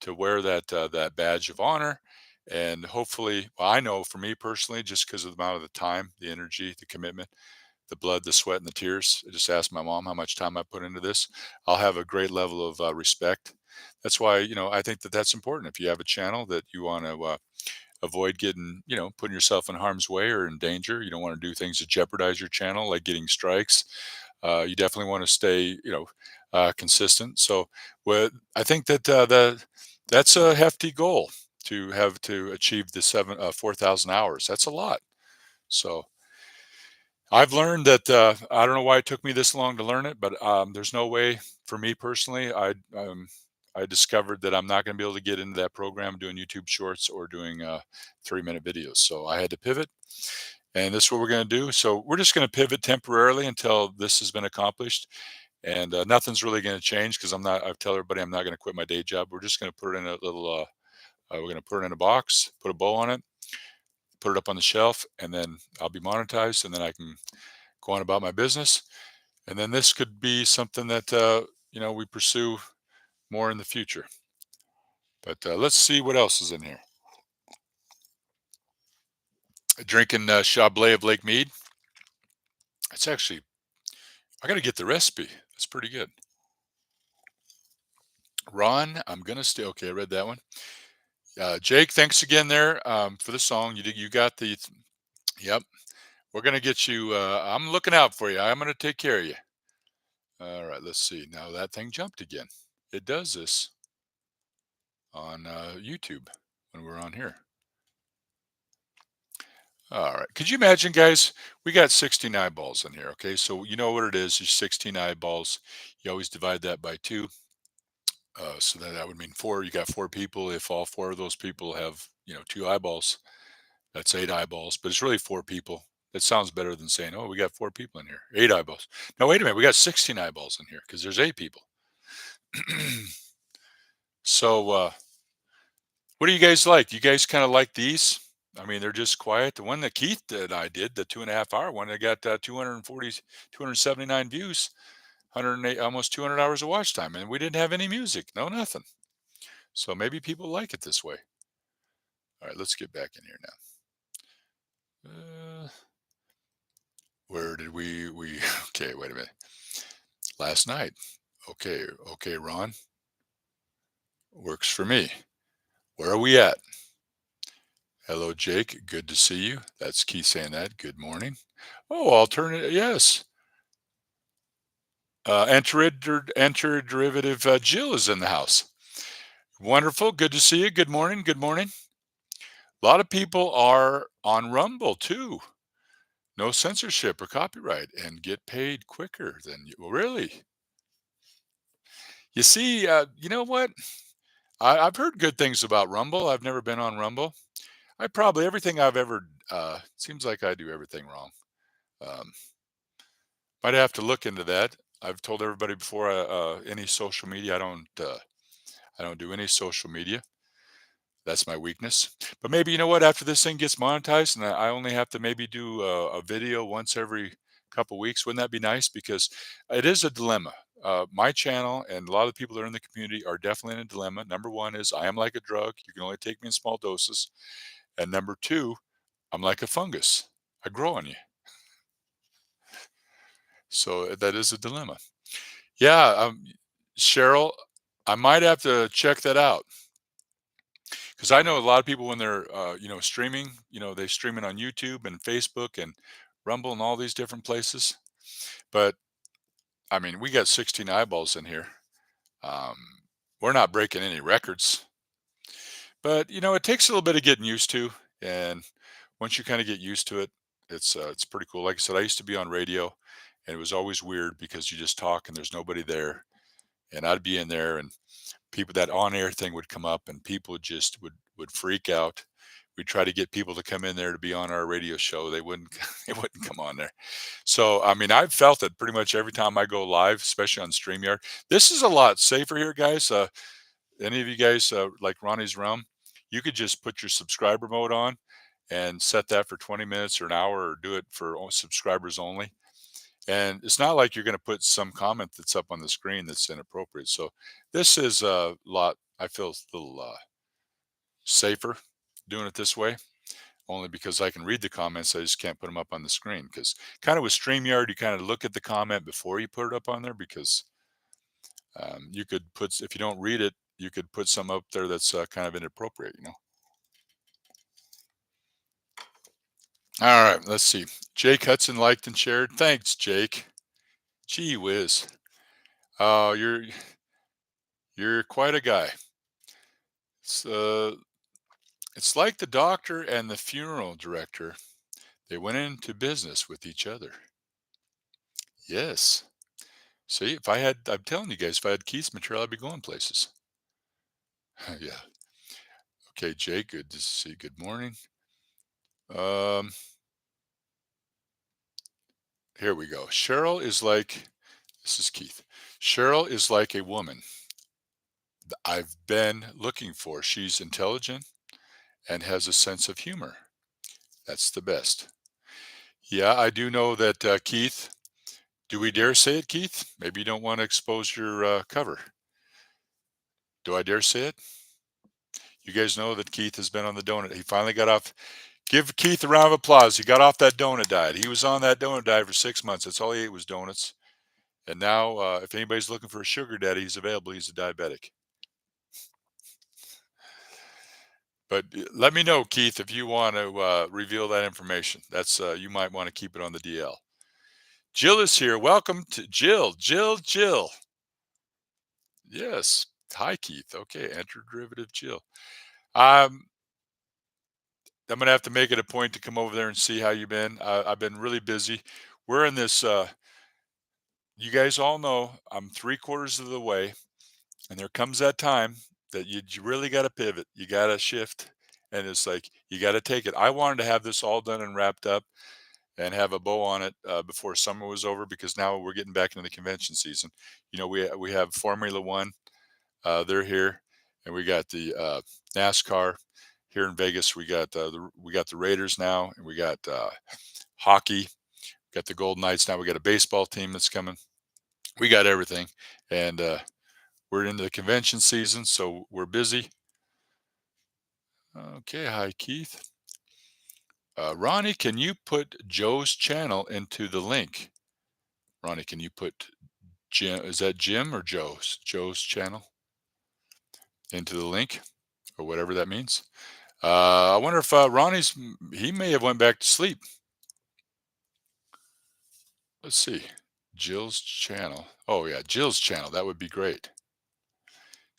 to wear that badge of honor, and hopefully, well, I know for me personally, just because of the amount of the time, the energy, the commitment, the blood, the sweat, and the tears. I just asked my mom how much time I put into this. I'll have a great level of respect. That's why I think that that's important. If you have a channel that you want to avoid getting putting yourself in harm's way or in danger, you don't want to do things that jeopardize your channel, like getting strikes. You definitely want to stay, consistent. So, what I think that's a hefty goal to have to achieve the 4,000 hours. That's a lot. So, I've learned that I don't know why it took me this long to learn it, but there's no way for me personally. I discovered that I'm not going to be able to get into that program doing YouTube Shorts or doing 3-minute videos. So I had to pivot, and this is what we're going to do. So we're just going to pivot temporarily until this has been accomplished, and nothing's really going to change because I'm not. I tell everybody I'm not going to quit my day job. We're just going to put it in a little. We're going to put it in a box, put a bow on it, put it up on the shelf, and then I'll be monetized, and then I can go on about my business. And then this could be something that we pursue more in the future. But let's see what else is in here. Drinking Chablais of Lake Mead. It's actually I got to get the recipe. It's pretty good. Ron, I'm gonna stay. Okay, I read that one. Jake, thanks again there for the song. You got the. Yep, we're gonna get you. I'm looking out for you. I'm gonna take care of you. All right, let's see. Now that thing jumped again. It does this on YouTube when we're on here. All right. Could you imagine, guys? We got 16 eyeballs in here. Okay, so you know what it is. There's 16 eyeballs. You always divide that by two. So that would mean four. You got four people. If all four of those people have, two eyeballs, that's 8 eyeballs. But it's really four people. That sounds better than saying, "Oh, we got four people in here, 8 eyeballs." Now, wait a minute. We got 16 eyeballs in here because there's 8 people. So, what do you guys like? You guys kind of like these? I mean, they're just quiet. The one that Keith and I did, the 2.5 hour one, I got 279 views, 108, almost 200 hours of watch time, and we didn't have any music, no nothing. So maybe people like it this way. All right, let's get back in here now. Where did we? Okay, wait a minute. Last night. Okay, Ron. Works for me. Where are we at? Hello, Jake. Good to see you. That's Keith saying that. Good morning. Oh, alternate. Yes. Anterderivative Jill is in the house. Wonderful. Good to see you. Good morning. Good morning. A lot of people are on Rumble too. No censorship or copyright and get paid quicker than you. Well, really? You see, you know what? I've heard good things about Rumble. I've never been on Rumble. I probably everything I've ever seems like I do everything wrong. Um, might have to look into that. I've told everybody before any social media. I don't do any social media. That's my weakness. But maybe you know what? After this thing gets monetized, and I only have to maybe do a video once every couple weeks, wouldn't that be nice? Because it is a dilemma. My channel and a lot of the people that are in the community are definitely in a dilemma. Number one is I am like a drug. You can only take me in small doses. And number two, I'm like a fungus. I grow on you. So that is a dilemma. Yeah, Cheryl, I might have to check that out because I know a lot of people when they're streaming, they stream it on YouTube and Facebook and Rumble and all these different places. But I mean, we got 16 eyeballs in here. Um, we're not breaking any records, but it takes a little bit of getting used to, and once you kind of get used to it, it's pretty cool. Like I said, I used to be on radio, and it was always weird because you just talk and there's nobody there, and I'd be in there and people that on-air thing would come up and people just would freak out. We'd try to get people to come in there to be on our radio show. They wouldn't they wouldn't come on there. So I mean, I've felt it pretty much every time I go live, especially on StreamYard. This is a lot safer here, guys. Any of you guys like Ronnie's Realm, you could just put your subscriber mode on and set that for 20 minutes or an hour or do it for subscribers only. And it's not like you're going to put some comment that's up on the screen that's inappropriate. So this is a lot, I feel a little safer doing it this way, only because I can read the comments. I just can't put them up on the screen because kind of with StreamYard, you kind of look at the comment before you put it up on there because you could put, if you don't read it, you could put some up there that's kind of inappropriate. All right, let's see. Jake Hudson liked and shared. Thanks, Jake. Gee whiz. Oh, you're quite a guy. It's, uh, it's like the doctor and the funeral director. They went into business with each other. Yes. See, I'm telling you guys, if I had Keith's material, I'd be going places. Yeah. Okay, Jake, good to see. Good morning. Um, Here we go. This is Keith. Cheryl is like a woman I've been looking for. She's intelligent and has a sense of humor. That's the best. Yeah, I do know that, Keith. Do we dare say it, Keith? Maybe you don't want to expose your cover. Do I dare say it? You guys know that Keith has been on the donut. He finally got off. Give Keith a round of applause. He got off that donut diet. He was on that donut diet for 6 months. That's all he ate was donuts. And now, if anybody's looking for a sugar daddy, he's available. He's a diabetic. But let me know, Keith, if you want to reveal that information. That's you might want to keep it on the DL. Jill is here. Welcome to Jill. Jill. Yes. Hi, Keith. Okay, enter derivative Jill. Um, I'm gonna have to make it a point to come over there and see how you've been. I've been really busy. We're in this. You guys all know I'm 3/4 of the way, and there comes that time that you really got to pivot. You got to shift, and it's like you got to take it. I wanted to have this all done and wrapped up and have a bow on it before summer was over because now we're getting back into the convention season. We have Formula One. They're here, and we got the NASCAR here in Vegas. We got the Raiders now, and we got hockey. Got the Golden Knights now. We got a baseball team that's coming. We got everything, and we're into the convention season, so we're busy. Okay, hi Keith. Ronnie, can you put Joe's channel into the link? Ronnie, can you put Jim? Is that Jim or Joe's channel? into the link or whatever that means. I wonder if he may have went back to sleep. Let's see. Jill's channel. Oh yeah, Jill's channel. That would be great.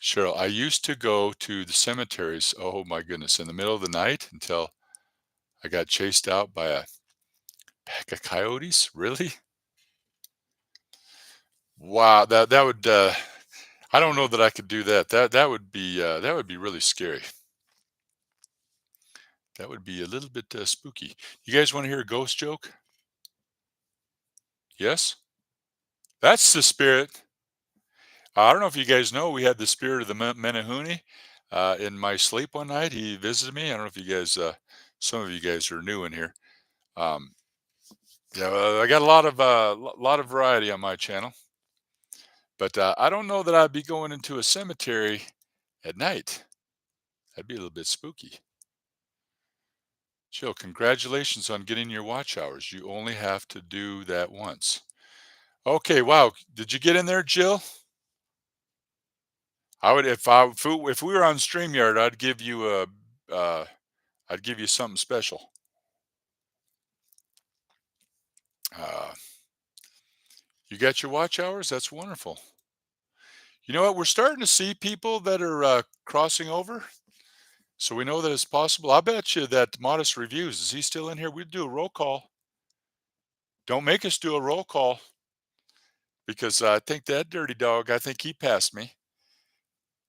Cheryl, I used to go to the cemeteries, oh my goodness, in the middle of the night until I got chased out by a pack of coyotes. Really? Wow, that would I don't know that I could do that. That would be really scary. That would be a little bit spooky. You guys want to hear a ghost joke? Yes? That's the spirit. I don't know if you guys know, we had the spirit of the Menehune in my sleep one night. He visited me. I don't know if you guys, some of you guys are new in here. Um, yeah, I got a lot of variety on my channel, but I don't know that I'd be going into a cemetery at night. That'd be a little bit spooky. Jill, congratulations on getting your watch hours. You only have to do that once. Okay, wow. Did you get in there, Jill? I would if we were on StreamYard, uh, I'd give you something special. Uh, you got your watch hours? That's wonderful. You know what? We're starting to see people that are crossing over, so we know that it's possible. I bet you that Modest Reviews, is he still in here? We'd do a roll call. Don't make us do a roll call because I think that dirty dog, I think he passed me.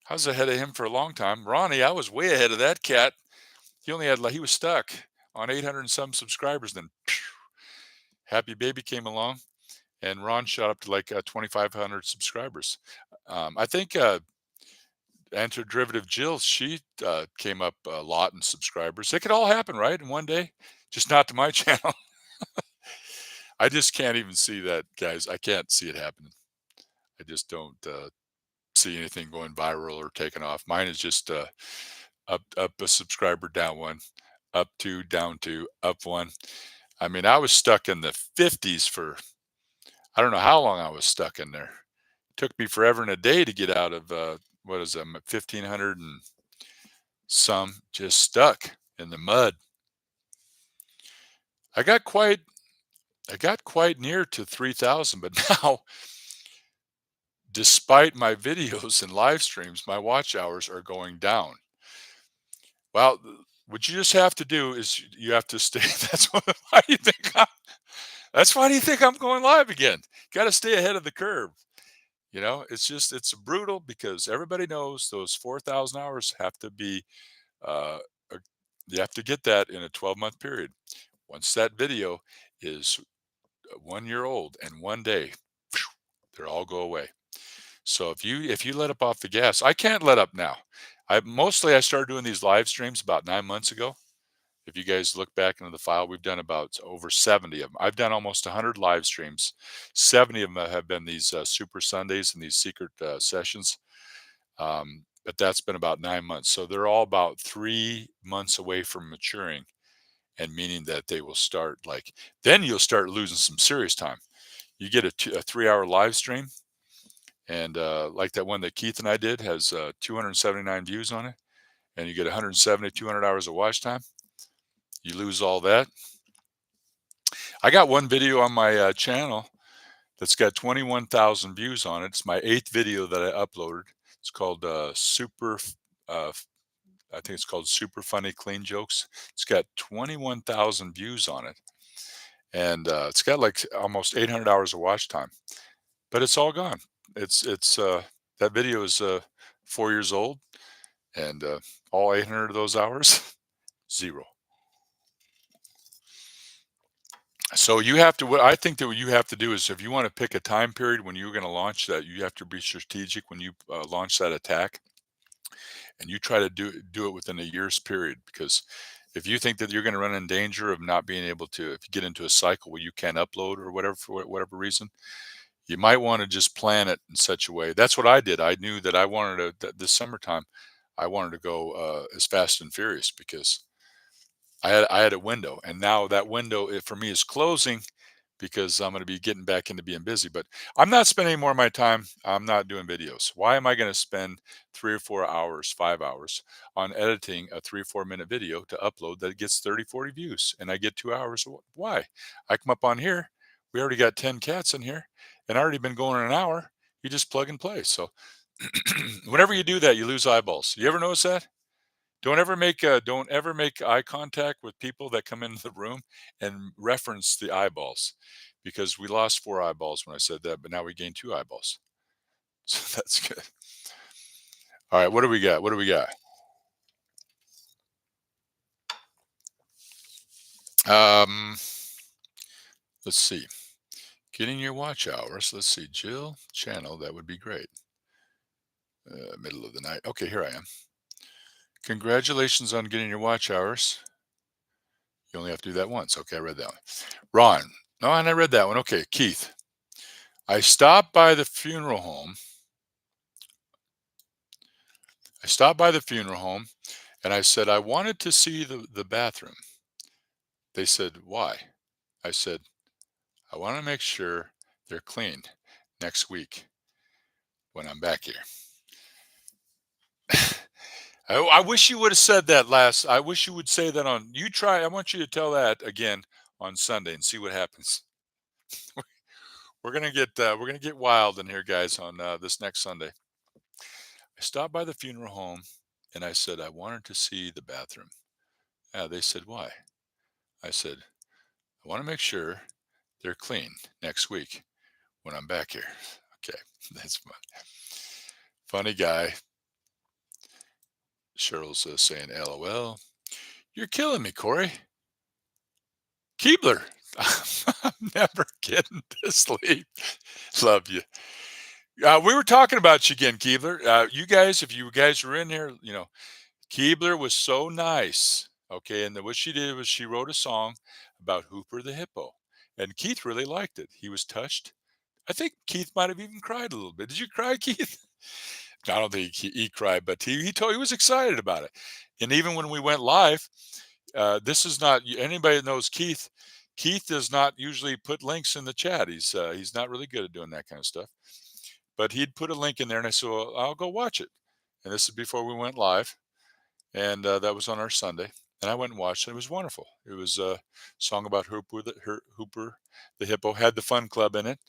I was ahead of him for a long time. Ronnie, I was way ahead of that cat. He only had like he was stuck on 800 and some subscribers. Then Happy Baby came along, and Ron shot up to like 2,500 subscribers. I think Antiderivative Jill, she came up a lot in subscribers. It could all happen, right, in one day, just not to my channel. I just can't even see that, guys. I can't see it happening. I just don't see anything going viral or taking off. Mine is just up a subscriber, down one, up two, down two, up one. I mean, I was stuck in the 50s for I don't know how long I was stuck in there. Took me forever and a day to get out of what is it, 1,500 and some, just stuck in the mud. I got quite I got quite near to 3,000, but now, despite my videos and live streams, my watch hours are going down. Well, what you just have to do is you have to stay. Why do you think that's why do you think I'm going live again? Got to stay ahead of the curve. You know, it's brutal because everybody knows those 4,000 hours have to be uh, uh, you have to get that in a 12-month period. Once that video is 1 year old and one day, they all go away. So if you let up off the gas, I can't let up now. I started doing these live streams about 9 months ago. If you guys look back into the file, we've done about over 70 of them. I've done almost 100 live streams. 70 of them have been these Super Sundays and these secret sessions. But that's been about 9 months. So they're all about 3 months away from maturing and meaning that they will start then you'll start losing some serious time. You get a 3 hour live stream, and like that one that Keith and I did has 279 views on it, and you get 170, 200 hours of watch time. You lose all that. I got one video on my channel that's got 21,000 views on it. It's my 8th video that I uploaded. It's called uh, I think it's called Super Funny Clean Jokes. It's got 21,000 views on it, and it's got like almost 800 hours of watch time. But it's all gone. It's that video is 4 years old, and all 800 of those hours, zero. So you have to. What I think that what you have to do is, if you want to pick a time period when you're going to launch that, you have to be strategic when you launch that attack, and you try to do it within a year's period. Because if you think that you're going to run in danger of not being able to, if you get into a cycle where you can't upload or whatever for whatever reason, you might want to just plan it in such a way. That's what I did. I knew that I wanted to this summertime. I wanted to go as fast and furious because I had a window, and now that window for me is closing because I'm going to be getting back into being busy. But I'm not spending more of my time. I'm not doing videos. Why am I going to spend 3 or 4 hours, 5 hours on editing a 3 or 4 minute video to upload that gets 30, 40 views and I get 2 hours? Why? I come up on here. We already got 10 cats in here and I already been going an hour. You just plug and play. So whenever you do that, you lose eyeballs. You ever notice that? Don't ever make eye contact with people that come into the room and reference the eyeballs, because we lost 4 eyeballs when I said that, but now we gained 2 eyeballs. So that's good. All right, what do we got? What do we got? Um, let's see. Getting your watch hours. Let's see. Jill channel. That would be great. Middle of the night. Okay, here I am. Congratulations on getting your watch hours. You only have to do that once. Okay, I read that one. Ron. No, and I read that one. Okay, Keith. I stopped by the funeral home. I stopped by the funeral home and I said, I wanted to see the bathroom. They said, why? I said, I want to make sure they're cleaned next week when I'm back here. I wish you would have said that last. I wish you would say that on. You try. I want you to tell that again on Sunday and see what happens. We're gonna get wild in here, guys, on this next Sunday. I stopped by the funeral home and I said I wanted to see the bathroom. Yeah, they said why? I said I want to make sure they're clean next week when I'm back here. Okay, that's fun. Funny guy. Cheryl's saying, LOL. You're killing me, Cory. Keebler. I'm never getting to sleep. Love you. We were talking about you again, Keebler. You guys, if you guys were in here, Keebler was so nice. Okay, and what she did was she wrote a song about Hooper the hippo, and Keith really liked it. He was touched. I think Keith might have even cried a little bit. Did you cry, Keith? I don't think he cried, but he was excited about it. And even when we went live, this is not anybody that knows Keith. Keith does not usually put links in the chat. He's not really good at doing that kind of stuff. But he'd put a link in there, and I said, well, I'll go watch it. And this is before we went live, and that was on our Sunday. And I went and watched it. It was wonderful. It was a song about Hooper the hippo, had the fun club in it,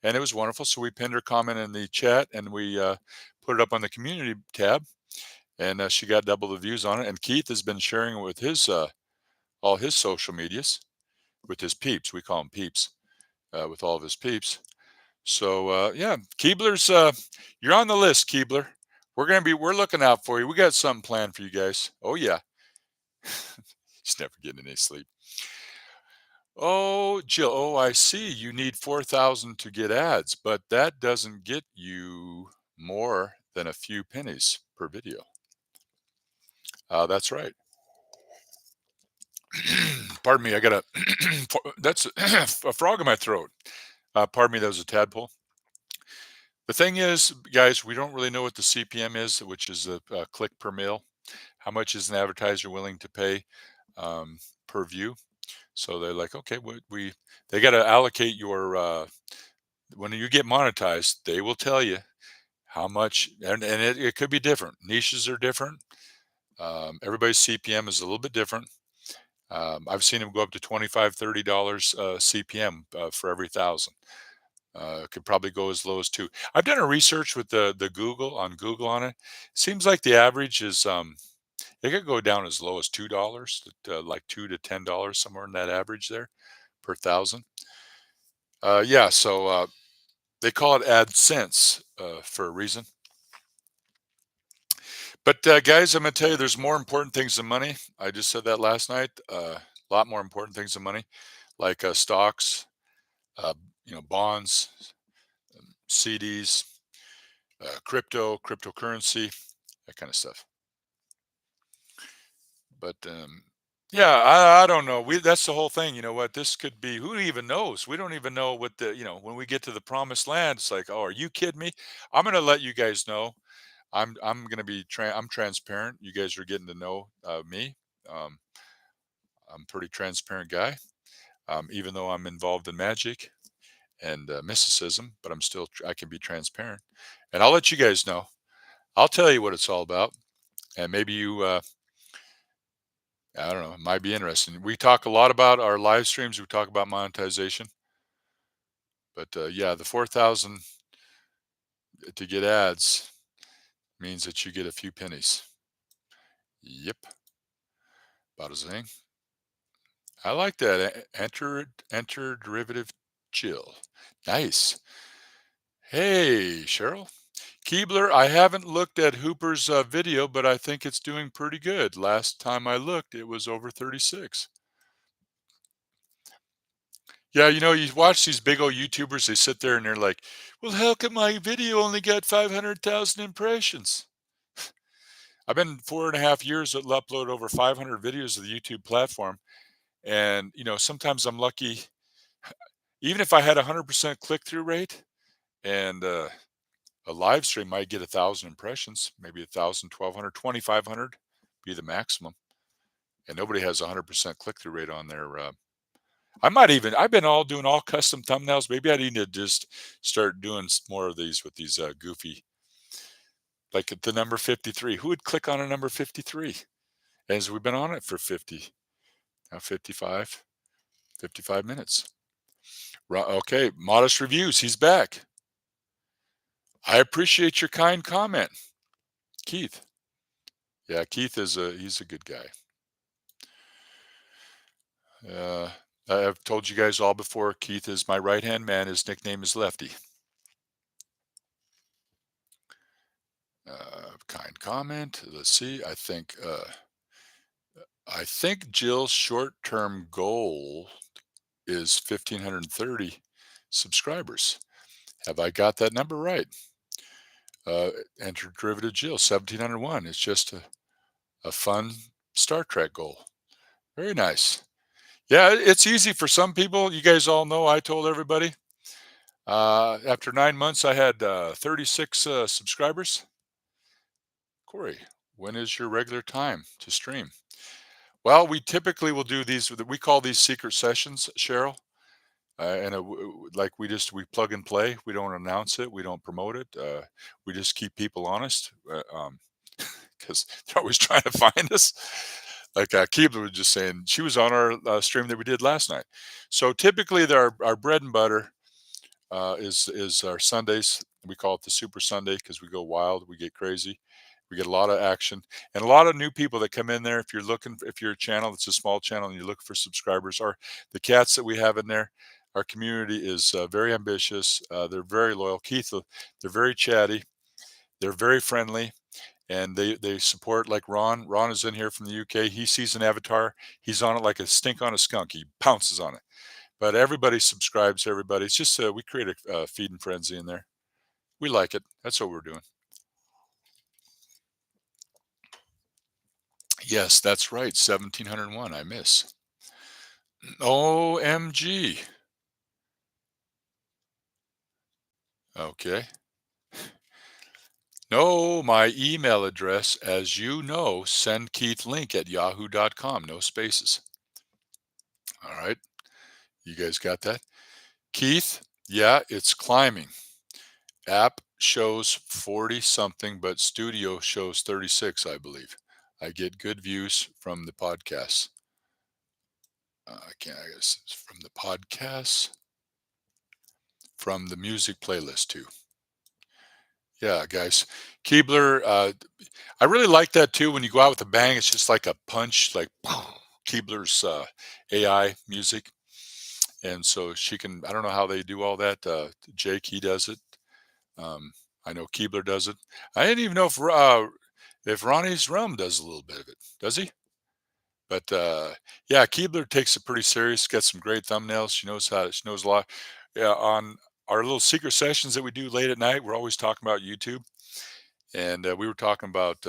and it was wonderful. So we pinned her comment in the chat, and we put it up on the community tab, and she got double the views on it. And Keith has been sharing it with his all his social medias with his peeps. We call them peeps, with all of his peeps. So yeah, Keebler's you're on the list, Keebler. We're looking out for you. We got something planned for you guys. Oh yeah. He's never getting any sleep. Oh, Jill. Oh, I see. You need 4,000 to get ads, but that doesn't get you more than a few pennies per video. That's right. Pardon me. I got a that's a frog in my throat. Pardon me. That was a tadpole. The thing is, guys, we don't really know what the CPM is, which is a click per mil. How much is an advertiser willing to pay per view? So they're like, okay, they got to allocate your when you get monetized, they will tell you how much, and it could be different. Niches are different. Everybody's CPM is a little bit different. I've seen them go up to $25, $30 CPM for every thousand. Could probably go as low as two. I've done a research with the Google on it. Seems like the average is it could go down as low as $2, like $2 to $10 somewhere in that average there per thousand. Yeah, so they call it AdSense for a reason. But guys, I'm gonna tell you, there's more important things than money. I just said that last night. A lot more important things than money, like stocks, uh, bonds, CDs, cryptocurrency, that kind of stuff. But yeah, I don't know. That's the whole thing. You know what? This could be. Who even knows? We don't even know what when we get to the promised land. It's like, oh, are you kidding me? I'm gonna let you guys know. I'm gonna be. I'm transparent. You guys are getting to know me. Um, I'm a pretty transparent guy. even though I'm involved in magic and mysticism, but I can be transparent. And I'll let you guys know. I'll tell you what it's all about, and maybe I don't know, it might be interesting. We talk a lot about our live streams. We talk about monetization, but yeah, the 4,000 to get ads means that you get a few pennies. Yep, about a zing. I like that. Enter derivative chill. Nice. Hey, Cheryl. Keebler, I haven't looked at Hooper's video, but I think it's doing pretty good. Last time I looked, it was over 36. Yeah, you watch these big old YouTubers, they sit there and they're like, well, how come my video only got 500,000 impressions? I've been 4.5 years at upload over 500 videos to the YouTube platform. And, sometimes I'm lucky, even if I had 100% click through rate and a live stream might get 1,000 impressions, maybe 1,000, 1,200, 2,500 be the maximum. And nobody has 100% click through rate on their. I've been all doing all custom thumbnails. Maybe I need to just start doing more of these with these goofy, like the number 53. Who would click on a number 53? As we've been on it for 50, now 55 minutes. Okay, modest reviews. He's back. I appreciate your kind comment, Keith. Yeah, Keith he's a good guy. Uh, I've told you guys all before. Keith is my right hand man. His nickname is Lefty. Kind comment. Let's see. I think Jill's short-term goal is 1,530 subscribers. Have I got that number right? Enter derivative Jill 1,701. It's just a fun Star Trek goal. Very nice. Yeah, it's easy for some people. You guys all know I told everybody. After 9 months, I had 36 subscribers. Corey, when is your regular time to stream? Well, we typically will do these. We call these secret sessions, Cheryl. And like we plug and play. We don't announce it. We don't promote it. We just keep people honest because they're always trying to find us. Like Keebler was just saying, she was on our stream that we did last night. So typically, our bread and butter is our Sundays. We call it the Super Sunday because we go wild, we get crazy, we get a lot of action, and a lot of new people that come in there. If you're a channel that's a small channel and you're looking for subscribers, or the cats that we have in there, our community is very ambitious. They're very loyal. Keith, they're very chatty. They're very friendly, and they support like Ron. Ron is in here from the UK. He sees an avatar, he's on it like a stink on a skunk. He pounces on it. But everybody subscribes to everybody. It's just we create a feeding frenzy in there. We like it. That's what we're doing. Yes, that's right. 1,701. I miss. OMG. Okay. No, my email address, as you know, send Keith link at yahoo.com. No spaces. All right. You guys got that? Keith, yeah, it's climbing. App shows 40 something, but studio shows 36, I believe. I get good views from the podcasts. I can't, I guess it's from the podcasts, from the music playlist too. Yeah, guys. Keebler, I really like that too. When you go out with a bang, it's just like a punch, like Keebler's AI music. And so I don't know how they do all that. Jake, he does it. Um, I know Keebler does it. I didn't even know if Ronnie's Rum does a little bit of it. Does he? But yeah, Keebler takes it pretty serious. Got some great thumbnails. She knows a lot. Yeah, on our little secret sessions that we do late at night, we're always talking about YouTube, and we were talking about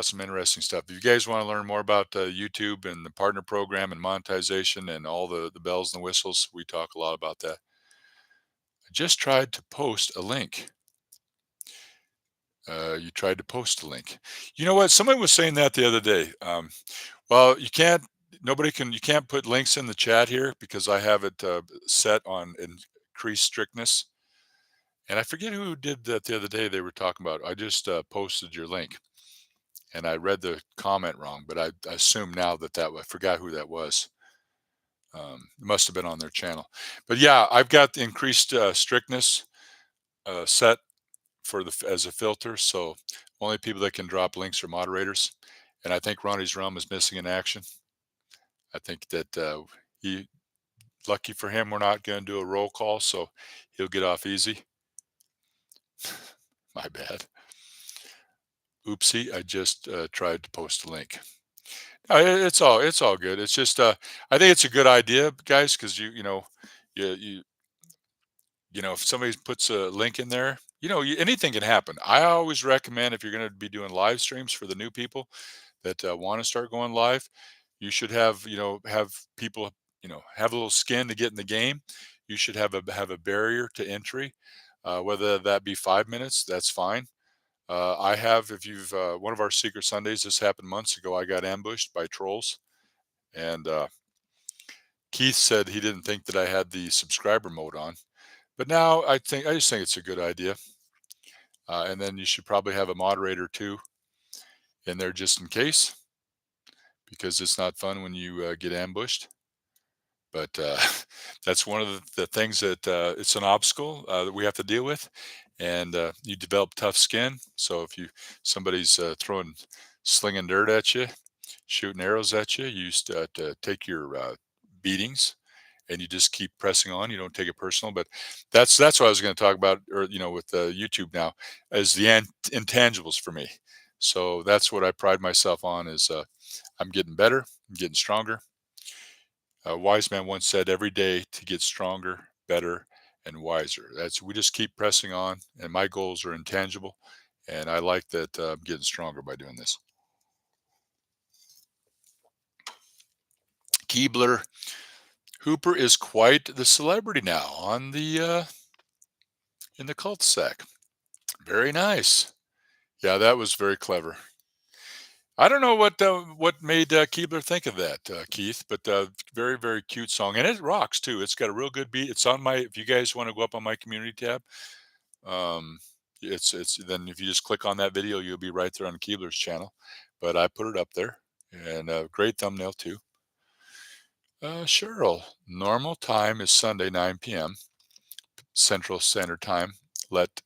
some interesting stuff. If you guys want to learn more about YouTube and the partner program and monetization and all the bells and the whistles, we talk a lot about that. I just tried to post a link. You tried to post a link. You know what? Somebody was saying that the other day. Well, you can't. You can't put links in the chat here because I have it set on increased strictness. And I forget who did that the other day. They were talking about. I just posted your link, and I read the comment wrong, but I assume now that I forgot who that was. It must have been on their channel. But yeah, I've got the increased strictness set for as a filter, so only people that can drop links are moderators. And I think Ronnie's Realm is missing in action. I think that he, lucky for him, we're not going to do a roll call, so he'll get off easy. My bad. Oopsie, I just tried to post a link. It's all good. It's just I think it's a good idea, guys, because you if somebody puts a link in there, anything can happen. I always recommend if you're going to be doing live streams for the new people that want to start going live, you should have people have a little skin to get in the game. You should have a barrier to entry, whether that be 5 minutes. That's fine. I have, if you've one of our Secret Sundays, this happened months ago. I got ambushed by trolls, and Keith said he didn't think that I had the subscriber mode on, but now I just think it's a good idea. And then you should probably have a moderator too in there just in case, because it's not fun when you get ambushed. But that's one of the things that it's an obstacle that we have to deal with, and you develop tough skin. So if somebody's slinging dirt at you, shooting arrows at you, you start to take your beatings, and you just keep pressing on. You don't take it personal. But that's what I was going to talk about, or with YouTube now, as the intangibles for me. So that's what I pride myself on is I'm getting better, I'm getting stronger. A wise man once said, "Every day to get stronger, better, and wiser." We just keep pressing on, and my goals are intangible, and I like that I'm getting stronger by doing this. Keebler Hooper is quite the celebrity now on the in the cul-de-sac. Very nice. Yeah, that was very clever. I don't know what made Keebler think of that, Keith, but very very cute song, and it rocks too. It's got a real good beat. It's on my. If you guys want to go up on my community tab, um, it's then if you just click on that video, you'll be right there on Keebler's channel. But I put it up there, and a great thumbnail too. Cheryl, normal time is Sunday 9 p.m. Central Standard Time. Let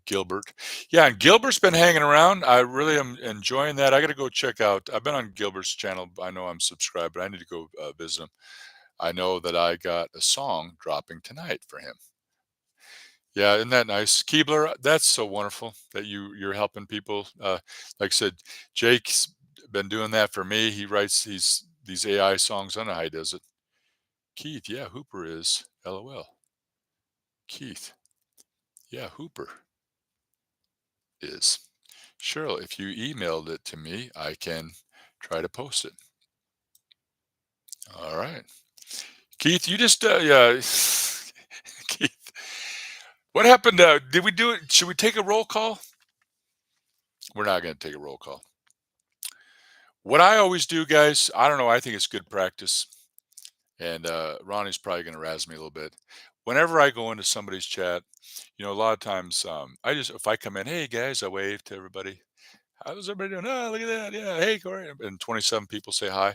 Gilbert. Yeah, and Gilbert's been hanging around. I really am enjoying that. I got to go check out. I've been on Gilbert's channel. I know I'm subscribed, but I need to go visit him. I know that I got a song dropping tonight for him. Yeah, isn't that nice, Keebler? That's so wonderful that you're helping people. Like I said, Jake's been doing that for me. He writes these AI songs. I don't know how he does it. Keith, yeah, Hooper is. LOL. Keith, yeah, Hooper is. Cheryl, if you emailed it to me, I can try to post it. All right. Keith, you just, yeah. Keith, what happened? Did we do it? Should we take a roll call? We're not going to take a roll call. What I always do, guys, I don't know. I think it's good practice. And Ronnie's probably going to razz me a little bit. Whenever I go into somebody's chat, a lot of times if I come in, hey guys, I wave to everybody. How's everybody doing? Oh, look at that. Yeah. Hey, Cory. And 27 people say hi.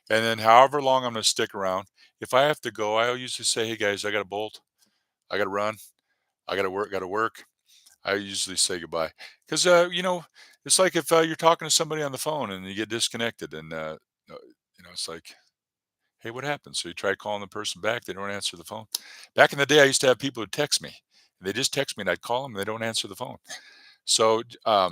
And then however long I'm going to stick around, if I have to go, I usually say, hey guys, I got to bolt. I got to run. I got to work. I usually say goodbye because, it's like if you're talking to somebody on the phone and you get disconnected and, it's like, hey, what happened? So you try calling the person back. They don't answer the phone. Back in the day, I used to have people who text me. They just text me and I'd call them and they don't answer the phone. So, I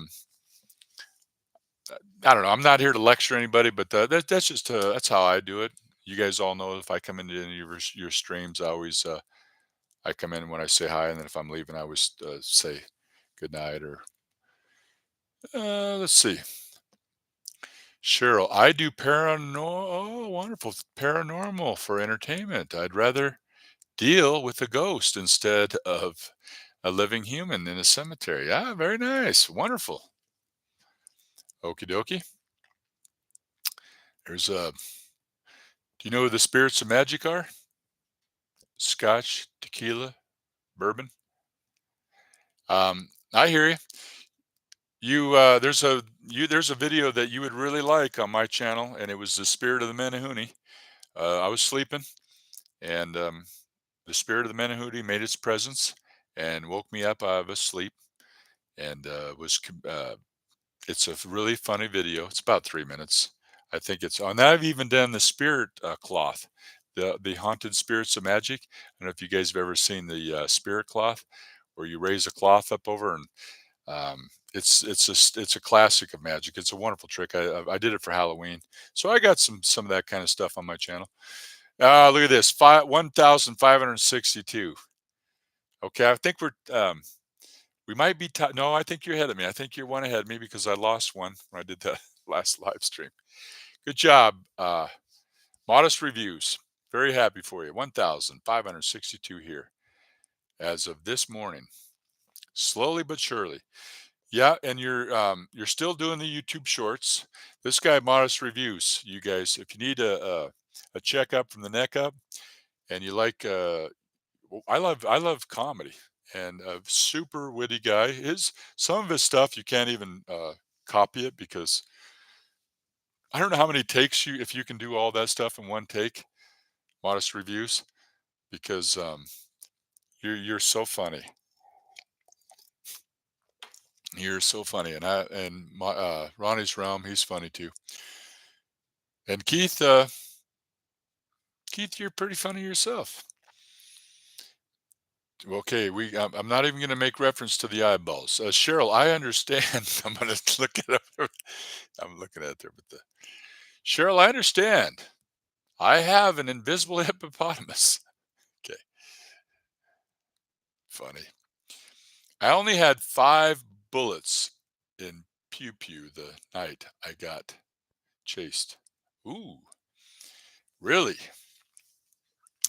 don't know. I'm not here to lecture anybody, but that's just that's how I do it. You guys all know if I come into any of your streams, I come in when I say hi, and then if I'm leaving, I always say good night or let's see. Cheryl, I do paranormal. Oh, wonderful paranormal for entertainment. I'd rather deal with a ghost instead of a living human in a cemetery. Ah, very nice, wonderful. Okie dokie. There's a Do you know who the spirits of magic are? Scotch, tequila, bourbon. I hear you. There's a video that you would really like on my channel, and it was the spirit of the Menehune. I was sleeping, and the spirit of the Menehune made its presence and woke me up out of a sleep, and it's a really funny video. It's about 3 minutes. I think it's on. I've even done the spirit cloth, the haunted spirits of magic. I don't know if you guys have ever seen the spirit cloth, where you raise a cloth up over and it's a classic of magic. It's a wonderful trick. I did it for Halloween, so I got some of that kind of stuff on my channel. Look at this, 1,562. Okay, I think we might be. No, I think you're ahead of me. I think you're one ahead of me because I lost one when I did the last live stream. Good job. Modest reviews. Very happy for you. 1,562 here as of this morning. Slowly but surely. Yeah, and you're still doing the YouTube shorts. This guy, Modest Reviews. You guys, if you need a checkup from the neck up, and you like, I love comedy, and a super witty guy. His Some of his stuff you can't even copy it because I don't know how many takes you if you can do all that stuff in one take. Modest Reviews, because you're so funny. You're so funny, and Ronnie's Realm, he's funny too. And Keith, you're pretty funny yourself. Okay, I'm not even going to make reference to the eyeballs. Cheryl, I understand. I'm going to look it up. I'm looking at there, but Cheryl, I understand. I have an invisible hippopotamus. Okay, funny. I only had 5 bullets in pew pew the night I got chased. Ooh, really?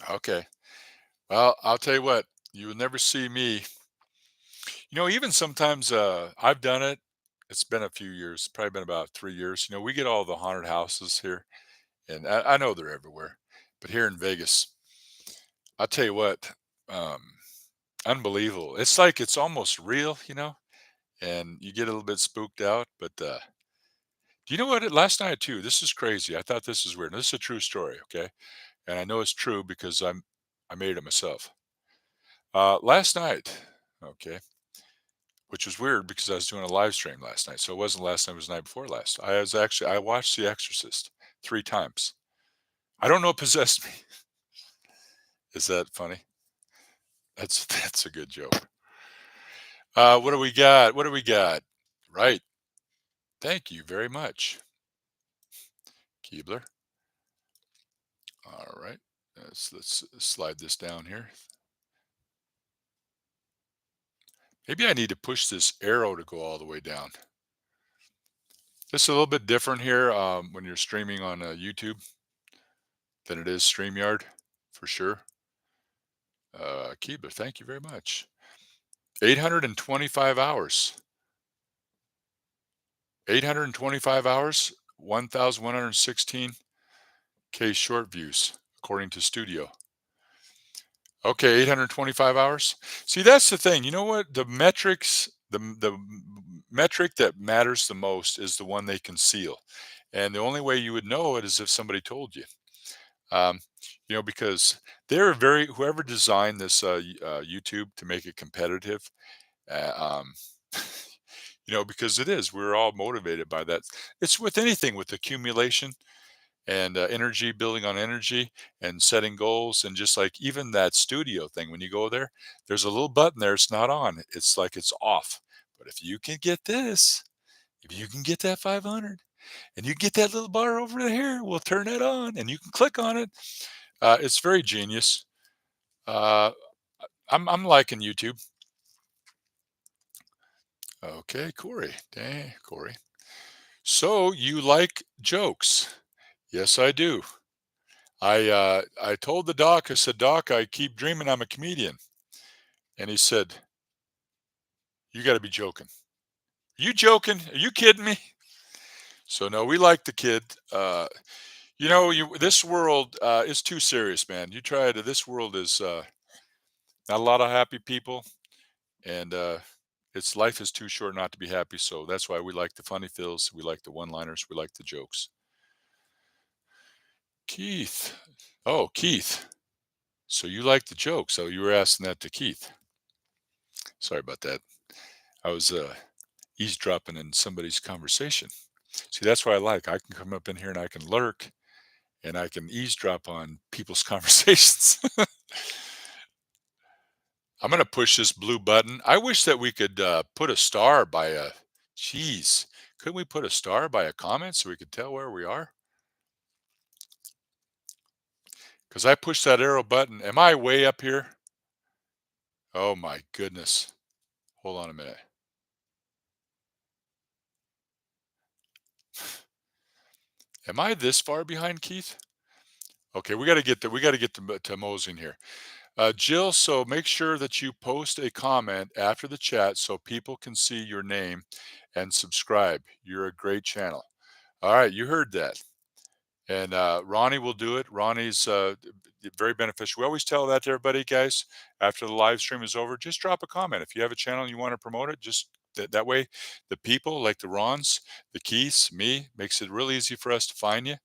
Okay. Well, I'll tell you what. You will never see me. Even sometimes I've done it. It's been a few years, probably been about 3 years. We get all the haunted houses here, and I know they're everywhere. But here in Vegas, I'll tell you what, um, unbelievable. It's like it's almost real, and you get a little bit spooked out. But do you know what? Last night too. This is crazy. I thought this is weird. Now, this is a true story, okay? And I know it's true because I made it myself. Last night, okay, which was weird because I was doing a live stream last night. So it wasn't last night, it was the night before last. I watched The Exorcist 3 times. I don't know what possessed me. Is that funny? That's a good joke. What do we got? What do we got? Right. Thank you very much, Keebler. All right. Let's slide this down here. Maybe I need to push this arrow to go all the way down. It's a little bit different here when you're streaming on YouTube than it is StreamYard, for sure. Keebler, thank you very much. 825 hours. 825 hours, 1,116K short views, according to Studio. Okay, 825 hours. See, that's the thing. You know what? The metric that matters the most is the one they conceal. And the only way you would know it is if somebody told you. Um, because whoever designed this YouTube to make it competitive, uh, um, because we're all motivated by that. It's with anything with accumulation and energy, building on energy and setting goals. And just like even that studio thing, when you go there, there's a little button there. It's not on. It's like it's off. But if you can get this, if you can get that 500 and you get that little bar over here, we'll turn it on and you can click on it. It's very genius. Uh, I'm liking YouTube. Okay, Cory. Dang, Cory. So you like jokes? Yes, I do. I told the doc, I said, Doc, I keep dreaming I'm a comedian. And he said, You got to be joking. You joking? Are you kidding me? So no, we like the kid. You know, this world is too serious, man. You try to. This world is not a lot of happy people, and it's life is too short not to be happy. So that's why we like the funny fills, we like the one-liners, we like the jokes. Keith, oh Keith, so you like the jokes? So you were asking that to Keith. Sorry about that. I was eavesdropping in somebody's conversation. See, that's what I like. I can come up in here and I can lurk and I can eavesdrop on people's conversations. I'm gonna push this blue button. I wish that we could put a star by a. Geez, couldn't we put a star by a comment so we could tell where we are? Because I pushed that arrow button. Am I way up here? Oh my goodness. Hold on a minute. Am I this far behind Keith? Okay, we got to get to moseying here. Jill, so make sure that you post a comment after the chat so people can see your name and subscribe. You're a great channel. All right, you heard that. And Ronnie will do it. Ronnie's very beneficial. We always tell that to everybody, guys. After the live stream is over, just drop a comment. If you have a channel and you want to promote it, just that way, the people like the Rons, the Keiths, me, makes it real easy for us to find you.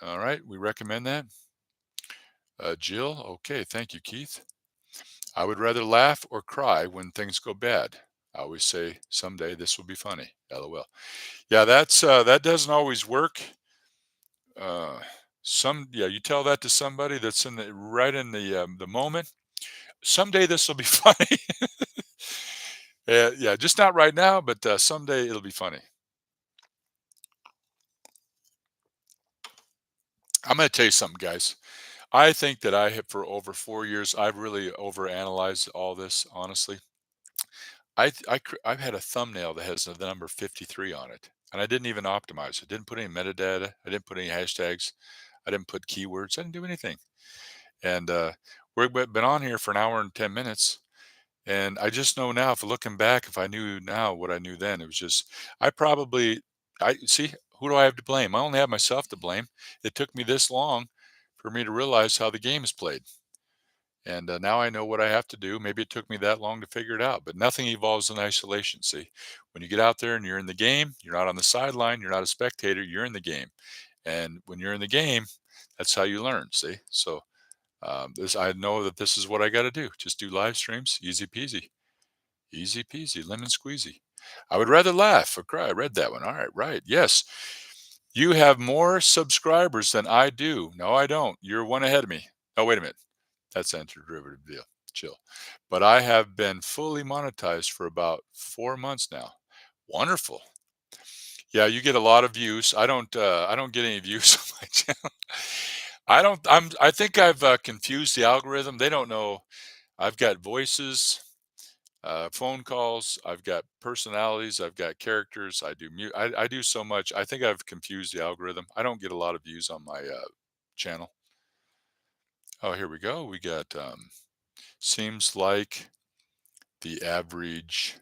All right, we recommend that. Jill, okay, thank you, Keith. I would rather laugh or cry when things go bad. I always say someday this will be funny. LOL. Yeah, that doesn't always work. Uh, yeah, you tell that to somebody that's in the moment. Someday this will be funny. Yeah, just not right now, but someday it'll be funny. I'm going to tell you something, guys. I think that I have for over 4 years, I've really overanalyzed all this. Honestly, I've had a thumbnail that has the number 53 on it, and I didn't even optimize it. Didn't put any metadata. I didn't put any hashtags. I didn't put keywords. I didn't do anything. And we've been on here for an hour and 10 minutes. And I just know now, if looking back, if I knew now what I knew then, it was just, I probably, I see, who do I have to blame? I only have myself to blame. It took me this long for me to realize how the game is played. And now I know what I have to do. Maybe it took me that long to figure it out, but nothing evolves in isolation. See, when you get out there and you're in the game, you're not on the sideline, you're not a spectator, you're in the game. And when you're in the game, that's how you learn. See, so this, I know that this is what I got to do. Just do live streams, easy peasy. Easy peasy, lemon squeezy. I would rather laugh or cry. I read that one. All right, right. Yes. You have more subscribers than I do. No, I don't. You're one ahead of me. Oh, wait a minute. That's antiderivative deal. Chill. But I have been fully monetized for about 4 months now. Wonderful. Yeah, you get a lot of views. I don't get any views on my channel. I think I've confused the algorithm. They don't know I've got voices, phone calls. I've got personalities. I've got characters. I do so much. I think I've confused the algorithm. I don't get a lot of views on my channel. Oh, here we go. We got seems like the average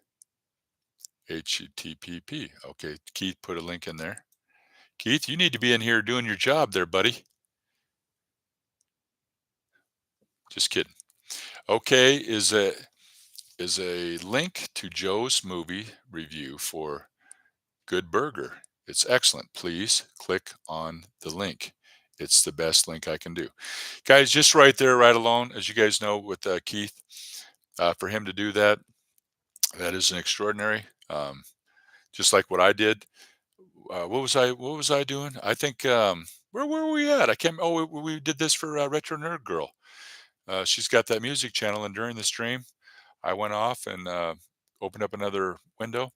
HTTP. Okay, Keith put a link in there. Keith, you need to be in here doing your job there, buddy. Just kidding. Okay, is a link to Joe's movie review for Good Burger. It's excellent. Please click on the link. It's the best link I can do. Guys, just right there, right alone, as you guys know, with Keith, for him to do that, that is an extraordinary. Just like what I did. What was I doing? I think, where were we at? I can't, oh, we did this for Retro Nerd Girl. She's got that music channel, and during the stream, I went off and opened up another window.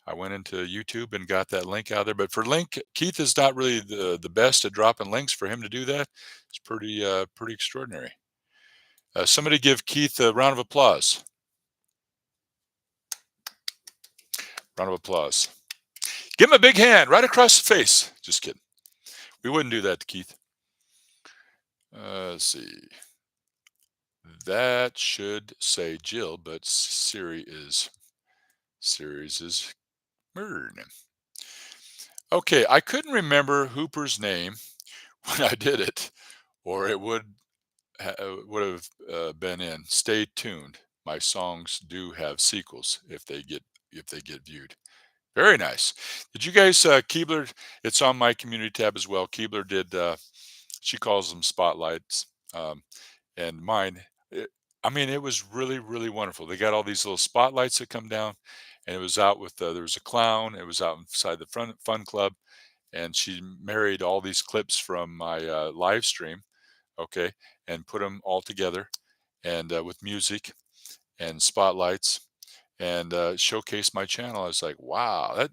I went into YouTube and got that link out there. But for link, Keith is not really the best at dropping links. For him to do that, it's pretty extraordinary. Somebody give Keith a round of applause. Round of applause. Give him a big hand right across the face. Just kidding. We wouldn't do that to Keith. Let's see. That should say Jill, but Siri's is murdering him. Okay, I couldn't remember Hooper's name when I did it, or it would have been in. Stay tuned. My songs do have sequels if they get viewed. Very nice. Did you guys Keebler? It's on my community tab as well. Keebler did. She calls them spotlights. And mine, I mean, it was really, really wonderful. They got all these little spotlights that come down, and it was out with there was a clown. It was out inside the front fun club, and she married all these clips from my live stream, okay, and put them all together, and with music and spotlights, and showcased my channel. I was like, wow,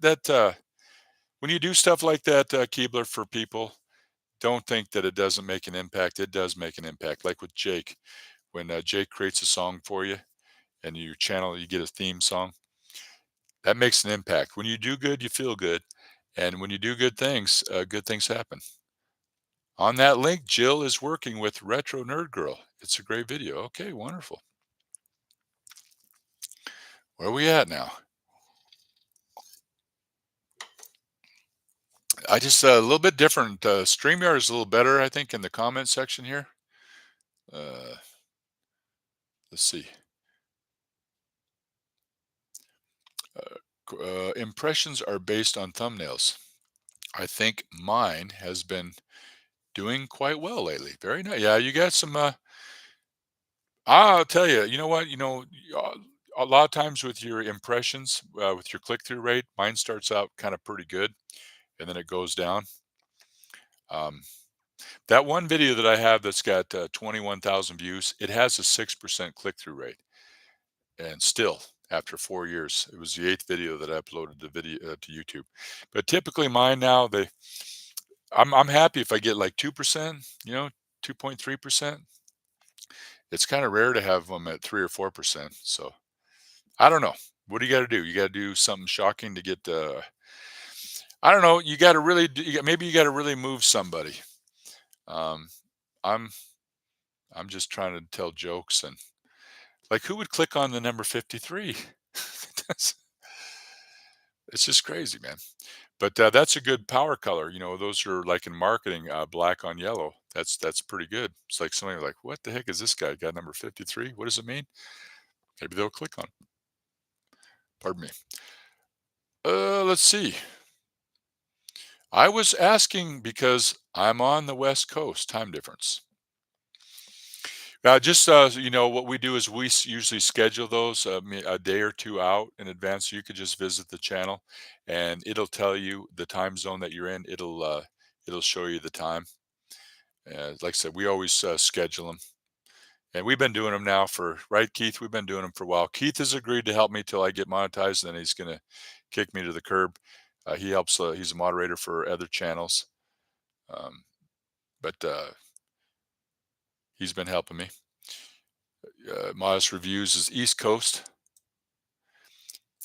when you do stuff like that, Keebler, for people, don't think that it doesn't make an impact. It does make an impact. Like with Jake, when Jake creates a song for you and your channel, you get a theme song, that makes an impact. When you do good, you feel good. And when you do good things happen. On that link, Jill is working with Retro Nerd Girl. It's a great video. Okay, wonderful. Where are we at now? I just a little bit different. StreamYard is a little better, I think, in the comment section here. Uh, let's see. Impressions are based on thumbnails. I think mine has been doing quite well lately. Very nice. Yeah, you got some. I'll tell you. You know what? A lot of times with your impressions, with your click through rate, mine starts out kind of pretty good, and then it goes down. Um, that one video that I have that's got 21,000 views, it has a 6% click through rate, and still after 4 years, it was the eighth video that I uploaded the video to YouTube. But typically, mine now I'm happy if I get like 2%, 2.3%. It's kind of rare to have them at 3 or 4%. So I don't know. What do you got to do? You got to do something shocking to get. I don't know. You got to really. Maybe you got to really move somebody. Um, I'm I'm just trying to tell jokes and like who would click on the number 53? That's- it's just crazy, man. But that's a good power color. Those are like in marketing, black on yellow. That's pretty good. It's like somebody like, what the heck is this guy got number 53? What does it mean? Maybe they'll click on. Pardon me. Let's see. I was asking because I'm on the West Coast time difference. Now, just what we do is usually schedule those a day or two out in advance. So you could just visit the channel, and it'll tell you the time zone that you're in. It'll show you the time. Like I said, we always schedule them, and we've been doing them now for right, Keith. We've been doing them for a while. Keith has agreed to help me till I get monetized, and then he's gonna kick me to the curb. He helps. He's a moderator for other channels, um, but he's been helping me. Modest Reviews is East Coast.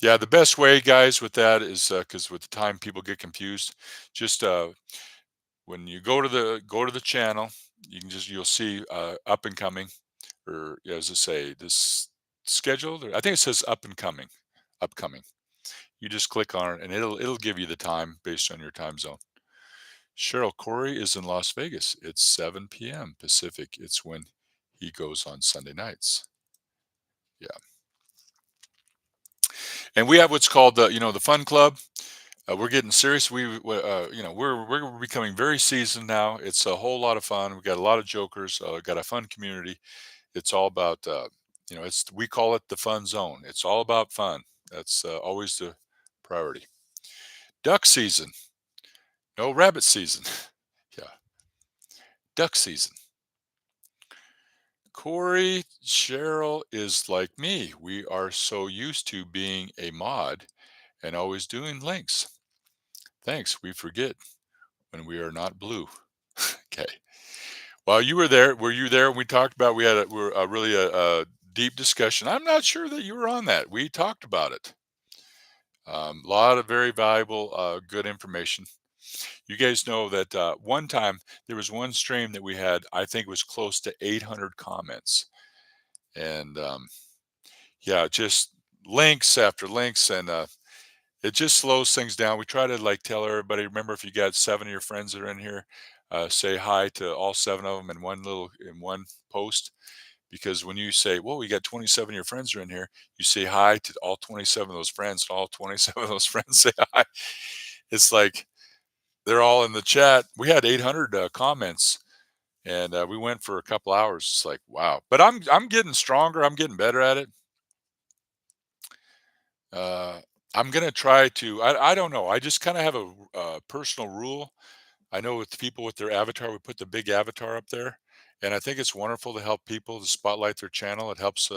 Yeah, the best way, guys, with that is because with the time people get confused. Just when you go to the channel, you'll see up and coming, or yeah, as I say, this scheduled. I think it says up and coming, upcoming. You just click on it, and it'll give you the time based on your time zone. Cheryl Cory is in Las Vegas. It's 7 p.m. Pacific. It's when he goes on Sunday nights. Yeah, and we have what's called the fun club. We're getting serious. We're becoming very seasoned now. It's a whole lot of fun. We got a lot of jokers. Got a fun community. It's all about it's we call it the fun zone. It's all about fun. That's always the priority. Duck season, no rabbit season. Yeah, duck season. Corey, Cheryl is like me. We are so used to being a mod and always doing links. Thanks. We forget when we are not blue. Okay. Well, you were there. Were you there when we talked about we're really a deep discussion? I'm not sure that you were on that. We talked about it. A lot of very valuable, good information. You guys know that one time there was one stream that we had. I think it was close to 800 comments, and yeah, just links after links, and It just slows things down. We try to like tell everybody, remember if you got 7 of your friends that are in here, say hi to all 7 of them in one post. Because when you say, "Whoa, you got 27 of your friends are in here," you say hi to all 27 of those friends, and all 27 of those friends say hi. It's like they're all in the chat. We had 800 comments, and we went for a couple hours. It's like, wow. But I'm getting stronger. I'm getting better at it. Uh, I'm gonna try to. I don't know. I just kind of have a personal rule. I know with people with their avatar, we put the big avatar up there, and I think it's wonderful to help people to spotlight their channel. It helps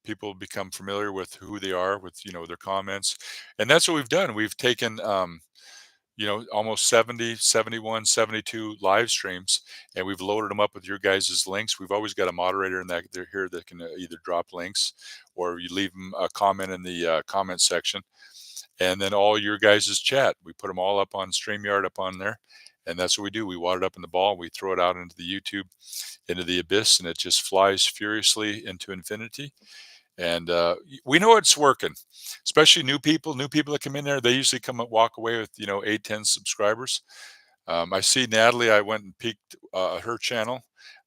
people become familiar with who they are with their comments, and that's what we've done. We've taken almost 70, 71, 72 live streams, and we've loaded them up with your guys' links. We've always got a moderator in that they're here that can either drop links, or you leave them a comment in the comment section, and then all your guys' chat, we put them all up on StreamYard up on there. And that's what we do. We wad it up in the ball, we throw it out into the YouTube, into the abyss, and it just flies furiously into infinity. And we know it's working, especially new people that come in there. They usually come and walk away with 8, 10 subscribers. I see Natalie. I went and peeked her channel.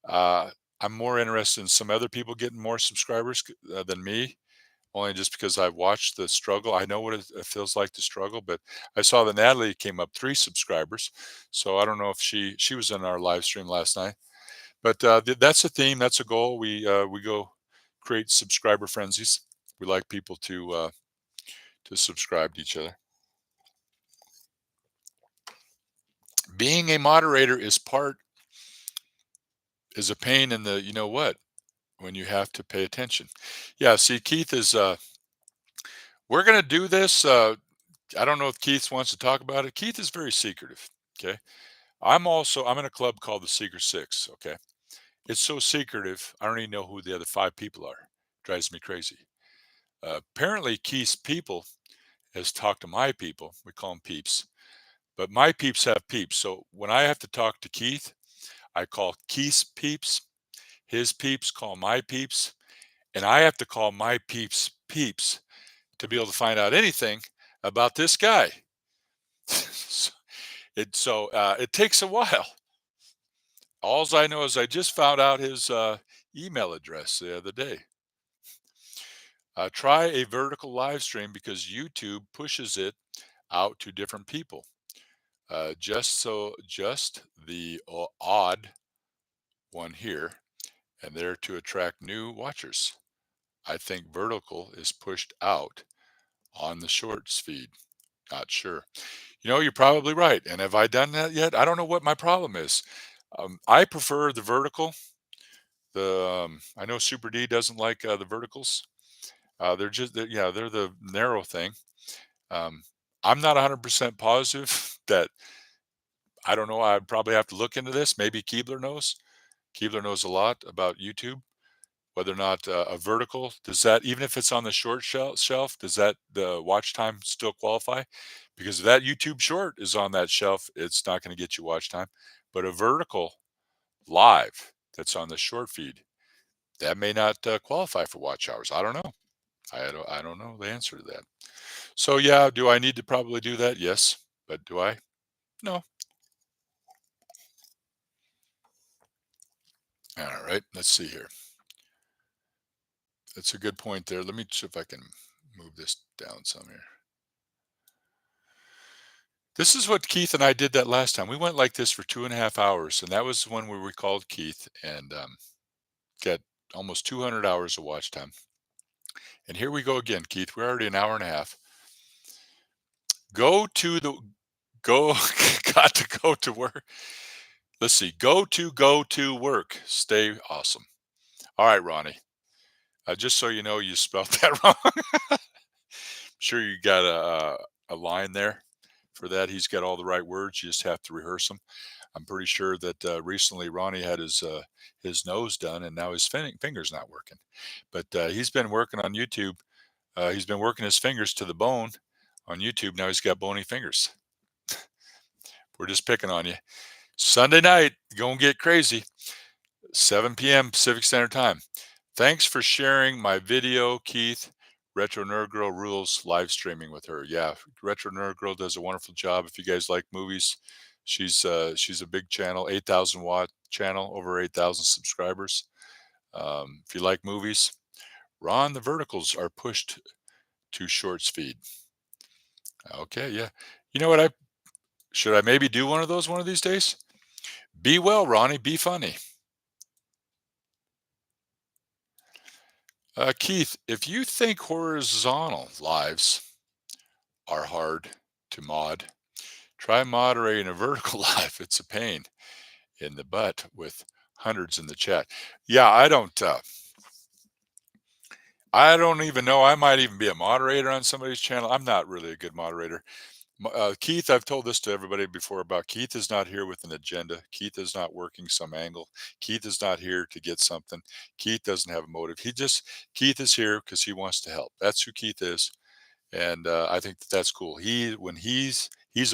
uh, I'm more interested in some other people getting more subscribers than me, only just because I've watched the struggle. I know what it feels like to struggle. But I saw that Natalie came up 3 subscribers, so I don't know if she was in our live stream last night. But that's a theme. That's a goal. We go create subscriber frenzies. We like people to subscribe to each other. Being a moderator is a pain in the what, when you have to pay attention. Yeah. See, Keith is. We're gonna do this. I don't know if Keith wants to talk about it. Keith is very secretive. Okay. I'm in a club called the Secret Six. Okay. It's so secretive. I don't even know who the other 5 people are. Drives me crazy. Apparently, Keith's people has talked to my people. We call them peeps, but my peeps have peeps. So when I have to talk to Keith, I call Keith's peeps. His peeps call my peeps, and I have to call my peeps peeps to be able to find out anything about this guy. So it takes a while. Alls I know is I just found out his email address the other day. Try a vertical live stream because YouTube pushes it out to different people. Just the odd one here and there to attract new watchers. I think vertical is pushed out on the shorts feed. Not sure. You're probably right. And have I done that yet? I don't know what my problem is. I prefer the vertical. I know Super D doesn't like the verticals. They're the narrow thing. Um, I'm not 100% positive that. I don't know. I'd probably have to look into this. Maybe Keebler knows. Keebler knows a lot about YouTube. Whether or not a vertical, does that, even if it's on the short shelf, does that the watch time still qualify? Because if that YouTube short is on that shelf, it's not going to get you watch time. But a vertical live that's on the short feed, that may not qualify for watch hours. I don't know. I don't know the answer to that. So yeah, do I need to probably do that? Yes. But do I? No. All right. Let's see here. That's a good point there. Let me see if I can move this down some here. This is what Keith and I did that last time. We went like this for 2.5 hours, and that was when we called Keith and got almost 200 hours of watch time. And here we go again, Keith. We're already an hour and a half. Go to the go. Got to go to work. Let's see. Go to work. Stay awesome. All right, Ronnie. Just so you know, you spelled that wrong. Sure, you got a line there for that. He's got all the right words. You just have to rehearse them. I'm pretty sure that recently Ronnie had his nose done, and now his finger's not working. But he's been working on YouTube. He's been working his fingers to the bone on YouTube. Now he's got bony fingers. We're just picking on you. Sunday night, go and get crazy. 7 p.m. Pacific Standard Time. Thanks for sharing my video, Keith. Retro Nerd Girl rules live streaming with her. Yeah, Retro Nerd Girl does a wonderful job. If you guys like movies, she's a big channel, 8,000 watt channel, over 8,000 subscribers. If you like movies, Ron, the verticals are pushed to short speed. Okay, yeah. You know what? I should I maybe do one of those one of these days? Be well, Ronnie. Be funny. Keith, if you think horizontal lives are hard to mod, try moderating a vertical live. It's a pain in the butt with hundreds in the chat. Yeah, I don't even know. I might even be a moderator on somebody's channel. I'm not really a good moderator. Keith, I've told this to everybody before about Keith is not here with an agenda. Keith is not working some angle. Keith is not here to get something. Keith doesn't have a motive. Keith is here because he wants to help. That's who Keith is. And I think that that's cool. He's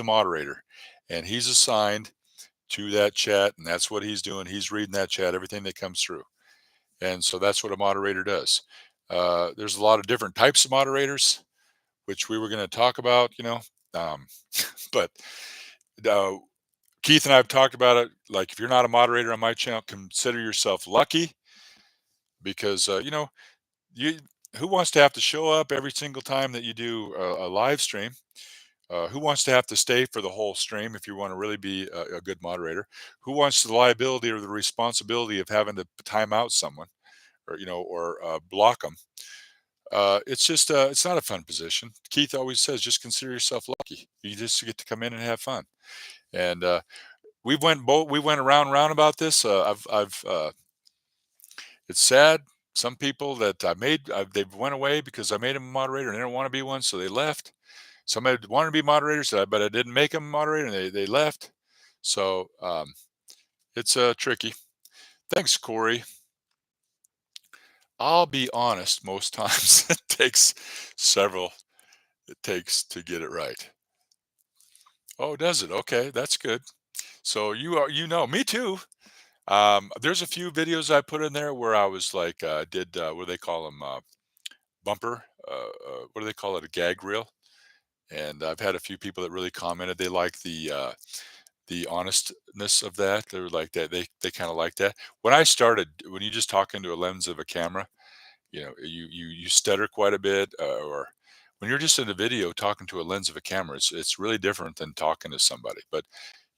a moderator and he's assigned to that chat. And that's what he's doing. He's reading that chat, everything that comes through. And so that's what a moderator does. There's a lot of different types of moderators, which we were going to talk about. Um, but uh, Keith and I have talked about it. Like, if you're not a moderator on my channel, consider yourself lucky because, you who wants to have to show up every single time that you do a live stream? Who wants to have to stay for the whole stream if you want to really be a good moderator? Who wants the liability or the responsibility of having to time out someone or block them? It's not a fun position. Keith always says, just consider yourself lucky. You just get to come in and have fun. And we went around and round about this. It's sad. Some people that they went away because I made them a moderator and they don't want to be one, so they left. Somebody wanted to be moderators, but I didn't make them a moderator, and they left. So it's tricky. Thanks, Cory. I'll be honest. Most times it takes several. It takes to get it right. Oh, does it? Okay, that's good. So me too. There's a few videos I put in there where I was like, did what do they call them? Bumper. What do they call it? A gag reel. And I've had a few people that really commented they like the honestness of that. They were like that. They kind of like that. When I started, when you just talk into a lens of a camera, you stutter quite a bit, or when you're just in a video talking to a lens of a camera, it's really different than talking to somebody. But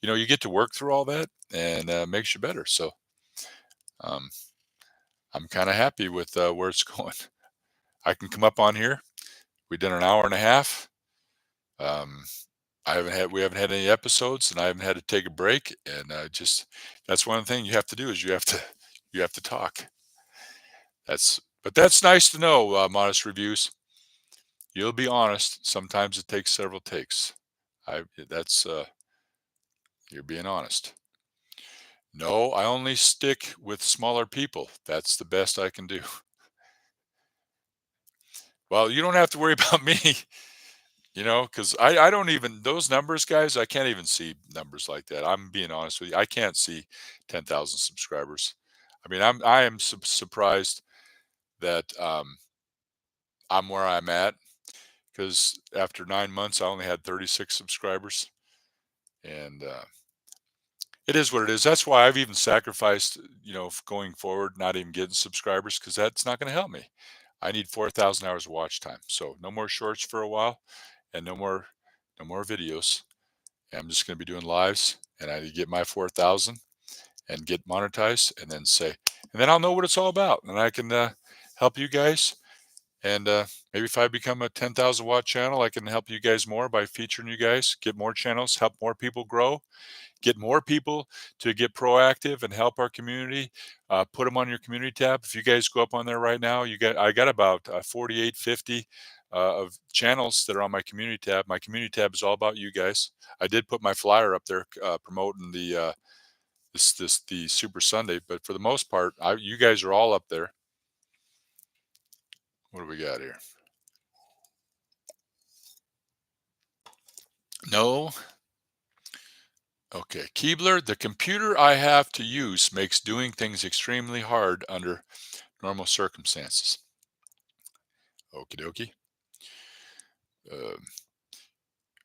you get to work through all that, and makes you better. So um, I'm kind of happy with where it's going. I can come up on here. We've done an hour and a half. Um, we haven't had any episodes, and I haven't had to take a break. And just that's one thing you have to do is you have to talk. But that's nice to know. Modest reviews. You'll be honest. Sometimes it takes several takes. That's you're being honest. No, I only stick with smaller people. That's the best I can do. Well, you don't have to worry about me, because I don't even, those numbers, guys, I can't even see numbers like that. I'm being honest with you. I can't see 10,000 subscribers. I mean, I am surprised that I'm where I'm at because after 9 months, I only had 36 subscribers. And it is what it is. That's why I've even sacrificed, going forward, not even getting subscribers because that's not going to help me. I need 4,000 hours of watch time. So no more shorts for a while and no more videos. And I'm just going to be doing lives and I get my 4,000 and get monetized and then I'll know what it's all about and I can help you guys. And maybe if I become a 10,000 watt channel, I can help you guys more by featuring you guys, get more channels, help more people grow, get more people to get proactive and help our community. Put them on your community tab. If you guys go up on there right now, I got about 48, 50 of channels that are on my community tab. My community tab is all about you guys. I did put my flyer up there promoting the Super Sunday, but for the most part, you guys are all up there. What do we got here? No. Okay. Keebler, the computer I have to use makes doing things extremely hard under normal circumstances. Okie dokie. Uh,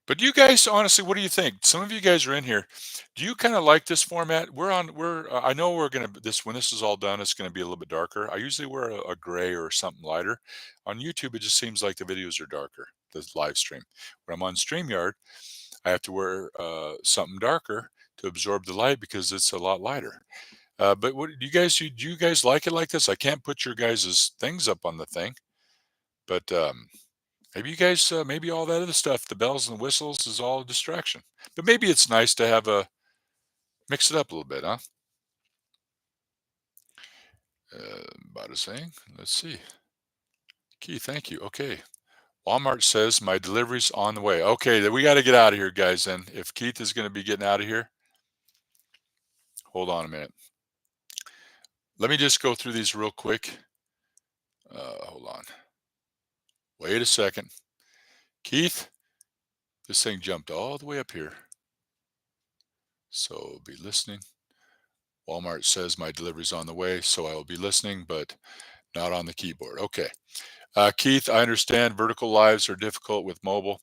but you guys, honestly, what do you think? Some of you guys are in here. Do you kind of like this format? I know we're going to, when this is all done, it's going to be a little bit darker. I usually wear a gray or something lighter. On YouTube, it just seems like the videos are darker, the live stream. When I'm on StreamYard, I have to wear something darker to absorb the light because it's a lot lighter. But what do you guys like it like this? I can't put your guys' things up on the thing, but maybe you guys, maybe all that other stuff, the bells and whistles, is all a distraction. But maybe it's nice to have a mix it up a little bit, huh? About a saying. Let's see. Key, thank you. Okay. Walmart says my delivery's on the way. Okay, then we got to get out of here, guys. Then if Keith is going to be getting out of here, hold on a minute. Let me just go through these real quick. Hold on. Wait a second. Keith, this thing jumped all the way up here. So be listening. Walmart says my delivery's on the way, so I will be listening, but not on the keyboard. Okay. Keith, I understand vertical lives are difficult with mobile.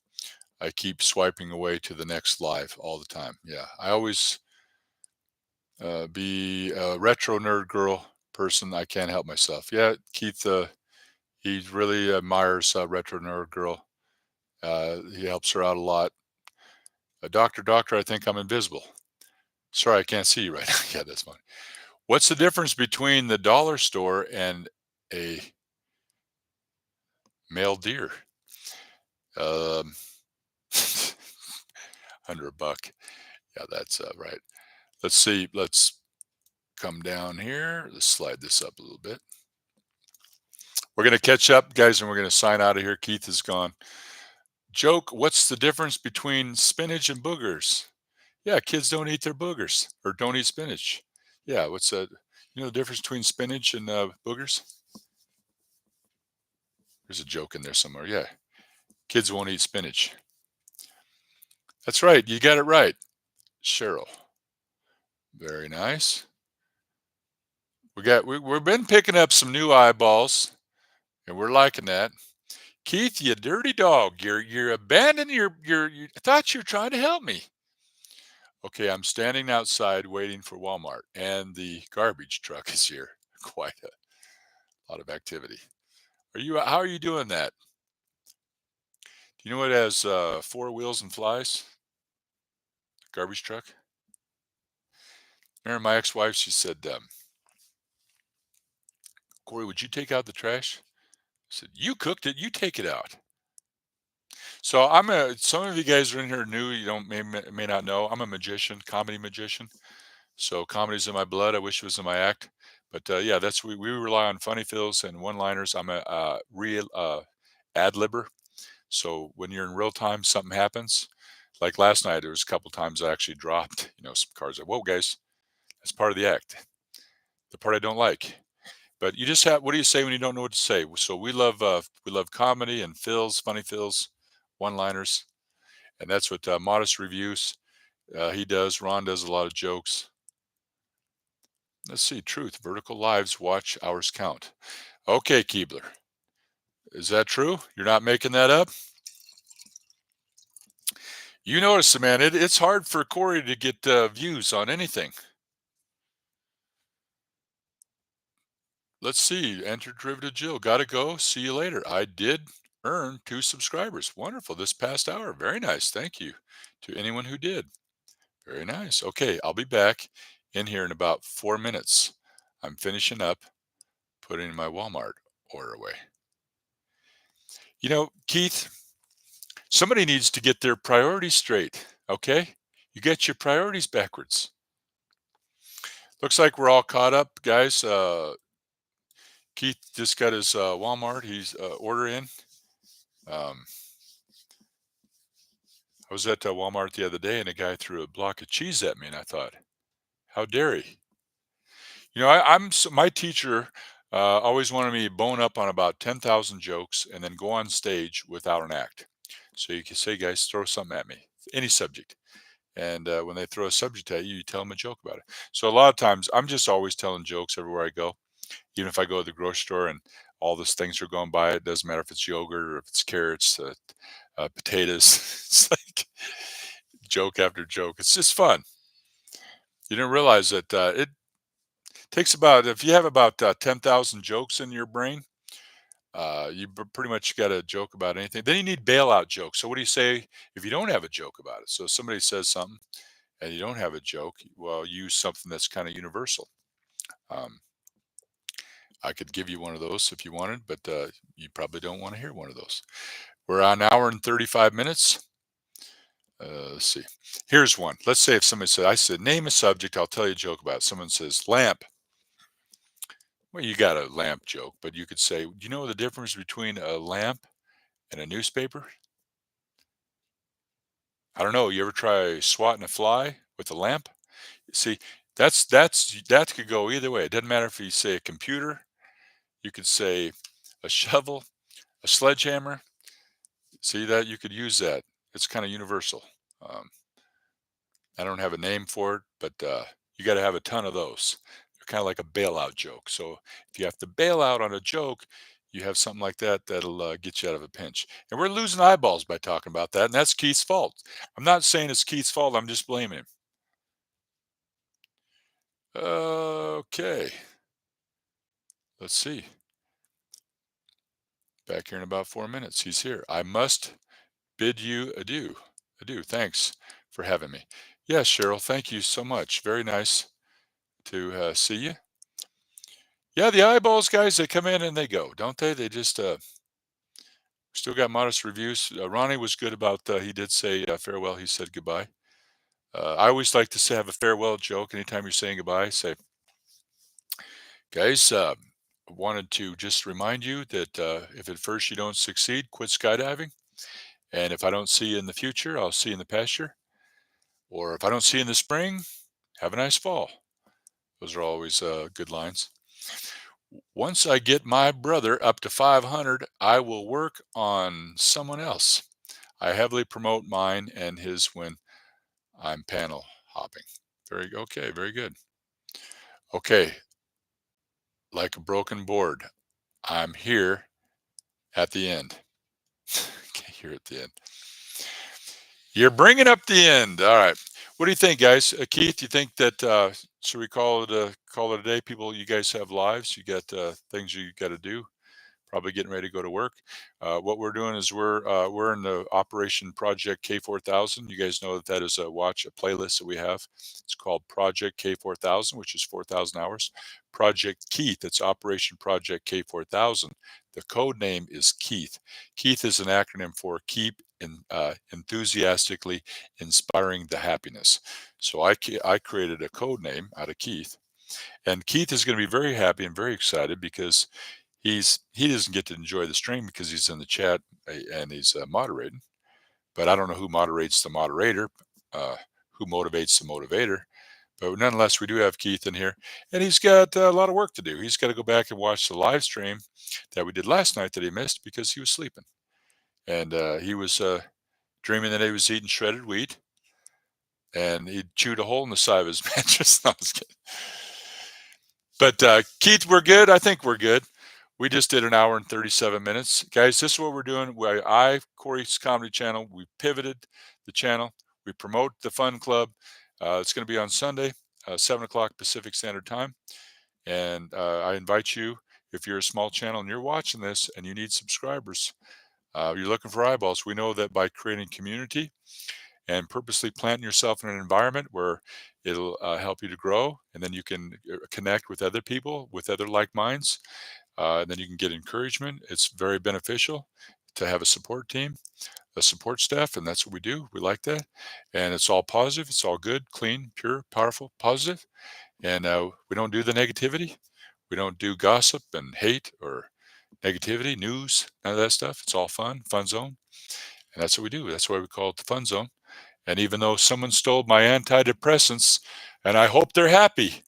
I keep swiping away to the next live all the time. Yeah. I always be a retro nerd girl person. I can't help myself. Yeah. Keith, he really admires retro nerd girl. He helps her out a lot. Doctor, I think I'm invisible. Sorry, I can't see you right now. Yeah, that's fine. What's the difference between the dollar store and a male deer? Um, under a buck. Yeah, that's right. Let's see. Let's come down here. Let's slide this up a little bit. We're going to catch up, guys, and we're going to sign out of here. Keith is gone. Joke, what's the difference between spinach and boogers? Yeah, kids don't eat their boogers or don't eat spinach. Yeah, what's that? You know the difference between spinach and boogers? There's a joke in there somewhere. Yeah, kids won't eat spinach. That's right. You got it right, Cheryl. Very nice. We've been picking up some new eyeballs, and we're liking that. Keith, you dirty dog, you're abandoning your. I thought you were trying to help me. Okay, I'm standing outside waiting for Walmart, and the garbage truck is here. Quite a lot of activity. How are you doing that? Do you know what has four wheels and flies? Garbage truck. Remember my ex-wife? She said, "Cory, would you take out the trash?" I said, "You cooked it. You take it out." So some of you guys are in here new. You don't may not know. I'm a magician, comedy magician. So comedy's in my blood. I wish it was in my act. But yeah, we rely on funny fills and one-liners. I'm a real ad libber. So when you're in real time, something happens. Like last night, there was a couple times I actually dropped, some cards. Like, whoa, guys, that's part of the act. The part I don't like. But you just have. What do you say when you don't know what to say? So we love comedy and fills, funny fills, one-liners, and that's what Modest Reviews he does. Ron does a lot of jokes. Let's see. Truth. Vertical lives. Watch hours count. Okay, Keebler. Is that true? You're not making that up? You notice, man, it's hard for Cory to get views on anything. Let's see. Enter derivative Jill. Gotta go. See you later. I did earn 2 subscribers. Wonderful. This past hour. Very nice. Thank you to anyone who did. Very nice. Okay, I'll be back in here in about 4 minutes. I'm finishing up putting my Walmart order away. Keith, somebody needs to get their priorities straight. Okay? You get your priorities backwards. Looks like we're all caught up, guys. Keith just got his Walmart. He's order in. I was at Walmart the other day, and a guy threw a block of cheese at me, and I thought, "How dare he?" My teacher always wanted me to bone up on about 10,000 jokes and then go on stage without an act. So you can say, "Guys, throw something at me, any subject." And when they throw a subject at you, you tell them a joke about it. So a lot of times, I'm just always telling jokes everywhere I go. Even if I go to the grocery store and all these things are going by. It doesn't matter if it's yogurt or if it's carrots, potatoes. It's like joke after joke. It's just fun. You didn't realize that it takes about, if you have about 10,000 jokes in your brain, pretty much got a joke about anything. Then you need bailout jokes. So what do you say if you don't have a joke about it? So if somebody says something and you don't have a joke, well, use something that's kind of universal. Um, I could give you one of those if you wanted, but you probably don't want to hear one of those. We're on an hour and 35 minutes. Let's see. Here's one. Let's say if somebody said, I said, name a subject, I'll tell you a joke about it. Someone says, lamp. Well, you got a lamp joke, but you could say, do you know the difference between a lamp and a newspaper? I don't know. You ever try swatting a fly with a lamp? See, that could go either way. It doesn't matter if you say a computer, you could say a shovel, a sledgehammer. See that you could use that. It's kind of universal. Um, I don't have a name for it, but you got to have a ton of those. They're kind of like a bailout joke. So if you have to bail out on a joke, you have something like that that'll get you out of a pinch. And we're losing eyeballs by talking about that, and that's Keith's fault. I'm not saying it's Keith's fault. I'm just blaming him. Okay, let's see. Back here in about 4 minutes. He's here. I must bid you adieu. Adieu. Thanks for having me. Yes, Cheryl. Thank you so much. Very nice to see you. Yeah, the eyeballs guys, they come in and they go, don't they? They just still got modest reviews. Ronnie was good about. He did say farewell. He said goodbye. I always like to say have a farewell joke. Anytime you're saying goodbye, say, guys, wanted to just remind you that if at first you don't succeed, quit skydiving. And if I don't see you in the future, I'll see you in the pasture. Or if I don't see you in the spring, have a nice fall. Those are always good lines. Once I get my brother up to 500, I will work on someone else. I heavily promote mine and his when I'm panel hopping. Very okay, very good. Okay, like a broken board, I'm here at the end. Okay, here at the end. You're bringing up the end. All right. What do you think, guys? Keith, you think that should we call it a day? People, you guys have lives. You got things you got to do. Probably getting ready to go to work. What we're doing is we're in the Operation Project K4000. You guys know that that is a playlist that we have. It's called Project K4000, which is 4,000 hours. Project Keith. It's Operation Project K4000. The code name is Keith. Keith is an acronym for Keep Enthusiastically Inspiring the Happiness. So I created a code name out of Keith, and Keith is going to be very happy and very excited because he doesn't get to enjoy the stream because he's in the chat and he's moderating. But I don't know who moderates the moderator, who motivates the motivator. But nonetheless, we do have Keith in here, and he's got a lot of work to do. He's got to go back and watch the live stream that we did last night that he missed because he was sleeping, and he was dreaming that he was eating shredded wheat, and he chewed a hole in the side of his mattress. No, I was kidding. But Keith, we're good. I think we're good. We just did an hour and 37 minutes. Guys, this is what we're doing. Cory's Comedy Channel, we pivoted the channel. We promote the Fun Club. It's going to be on Sunday, 7 o'clock Pacific Standard Time. And I invite you, if you're a small channel and you're watching this and you need subscribers, you're looking for eyeballs. We know that by creating community and purposely planting yourself in an environment where it'll help you to grow, and then you can connect with other people, with other like minds, and then you can get encouragement. It's very beneficial to have a support team, a support staff, and that's what we do. We like that, and it's all positive. It's all good, clean, pure, powerful, positive, and we don't do the negativity. We don't do gossip and hate or negativity, news, none of that stuff. It's all fun, fun zone, and that's what we do. That's why we call it the fun zone. And even though someone stole my antidepressants, and I hope they're happy.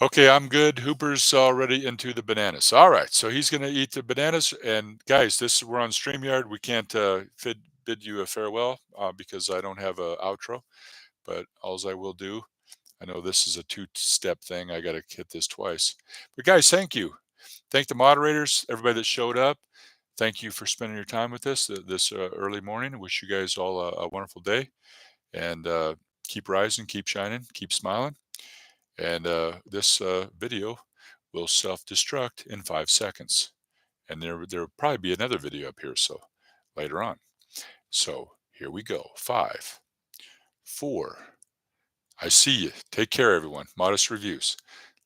Okay, I'm good. Hooper's already into the bananas. All right, so he's going to eat the bananas. And guys, we're on StreamYard. We can't bid you a farewell because I don't have an outro. But all I will do, I know this is a two-step thing. I got to hit this twice. But guys, thank you. Thank the moderators, everybody that showed up. Thank you for spending your time with us this early morning. Wish you guys all a wonderful day, and keep rising, keep shining, keep smiling. And this video will self-destruct in 5 seconds. And there'll probably be another video up here so later on. So here we go. 5, 4. I see you. Take care, everyone. Modest reviews.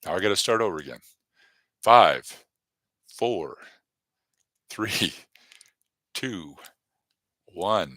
Now I got to start over again. 5, 4, 3, 2, 1.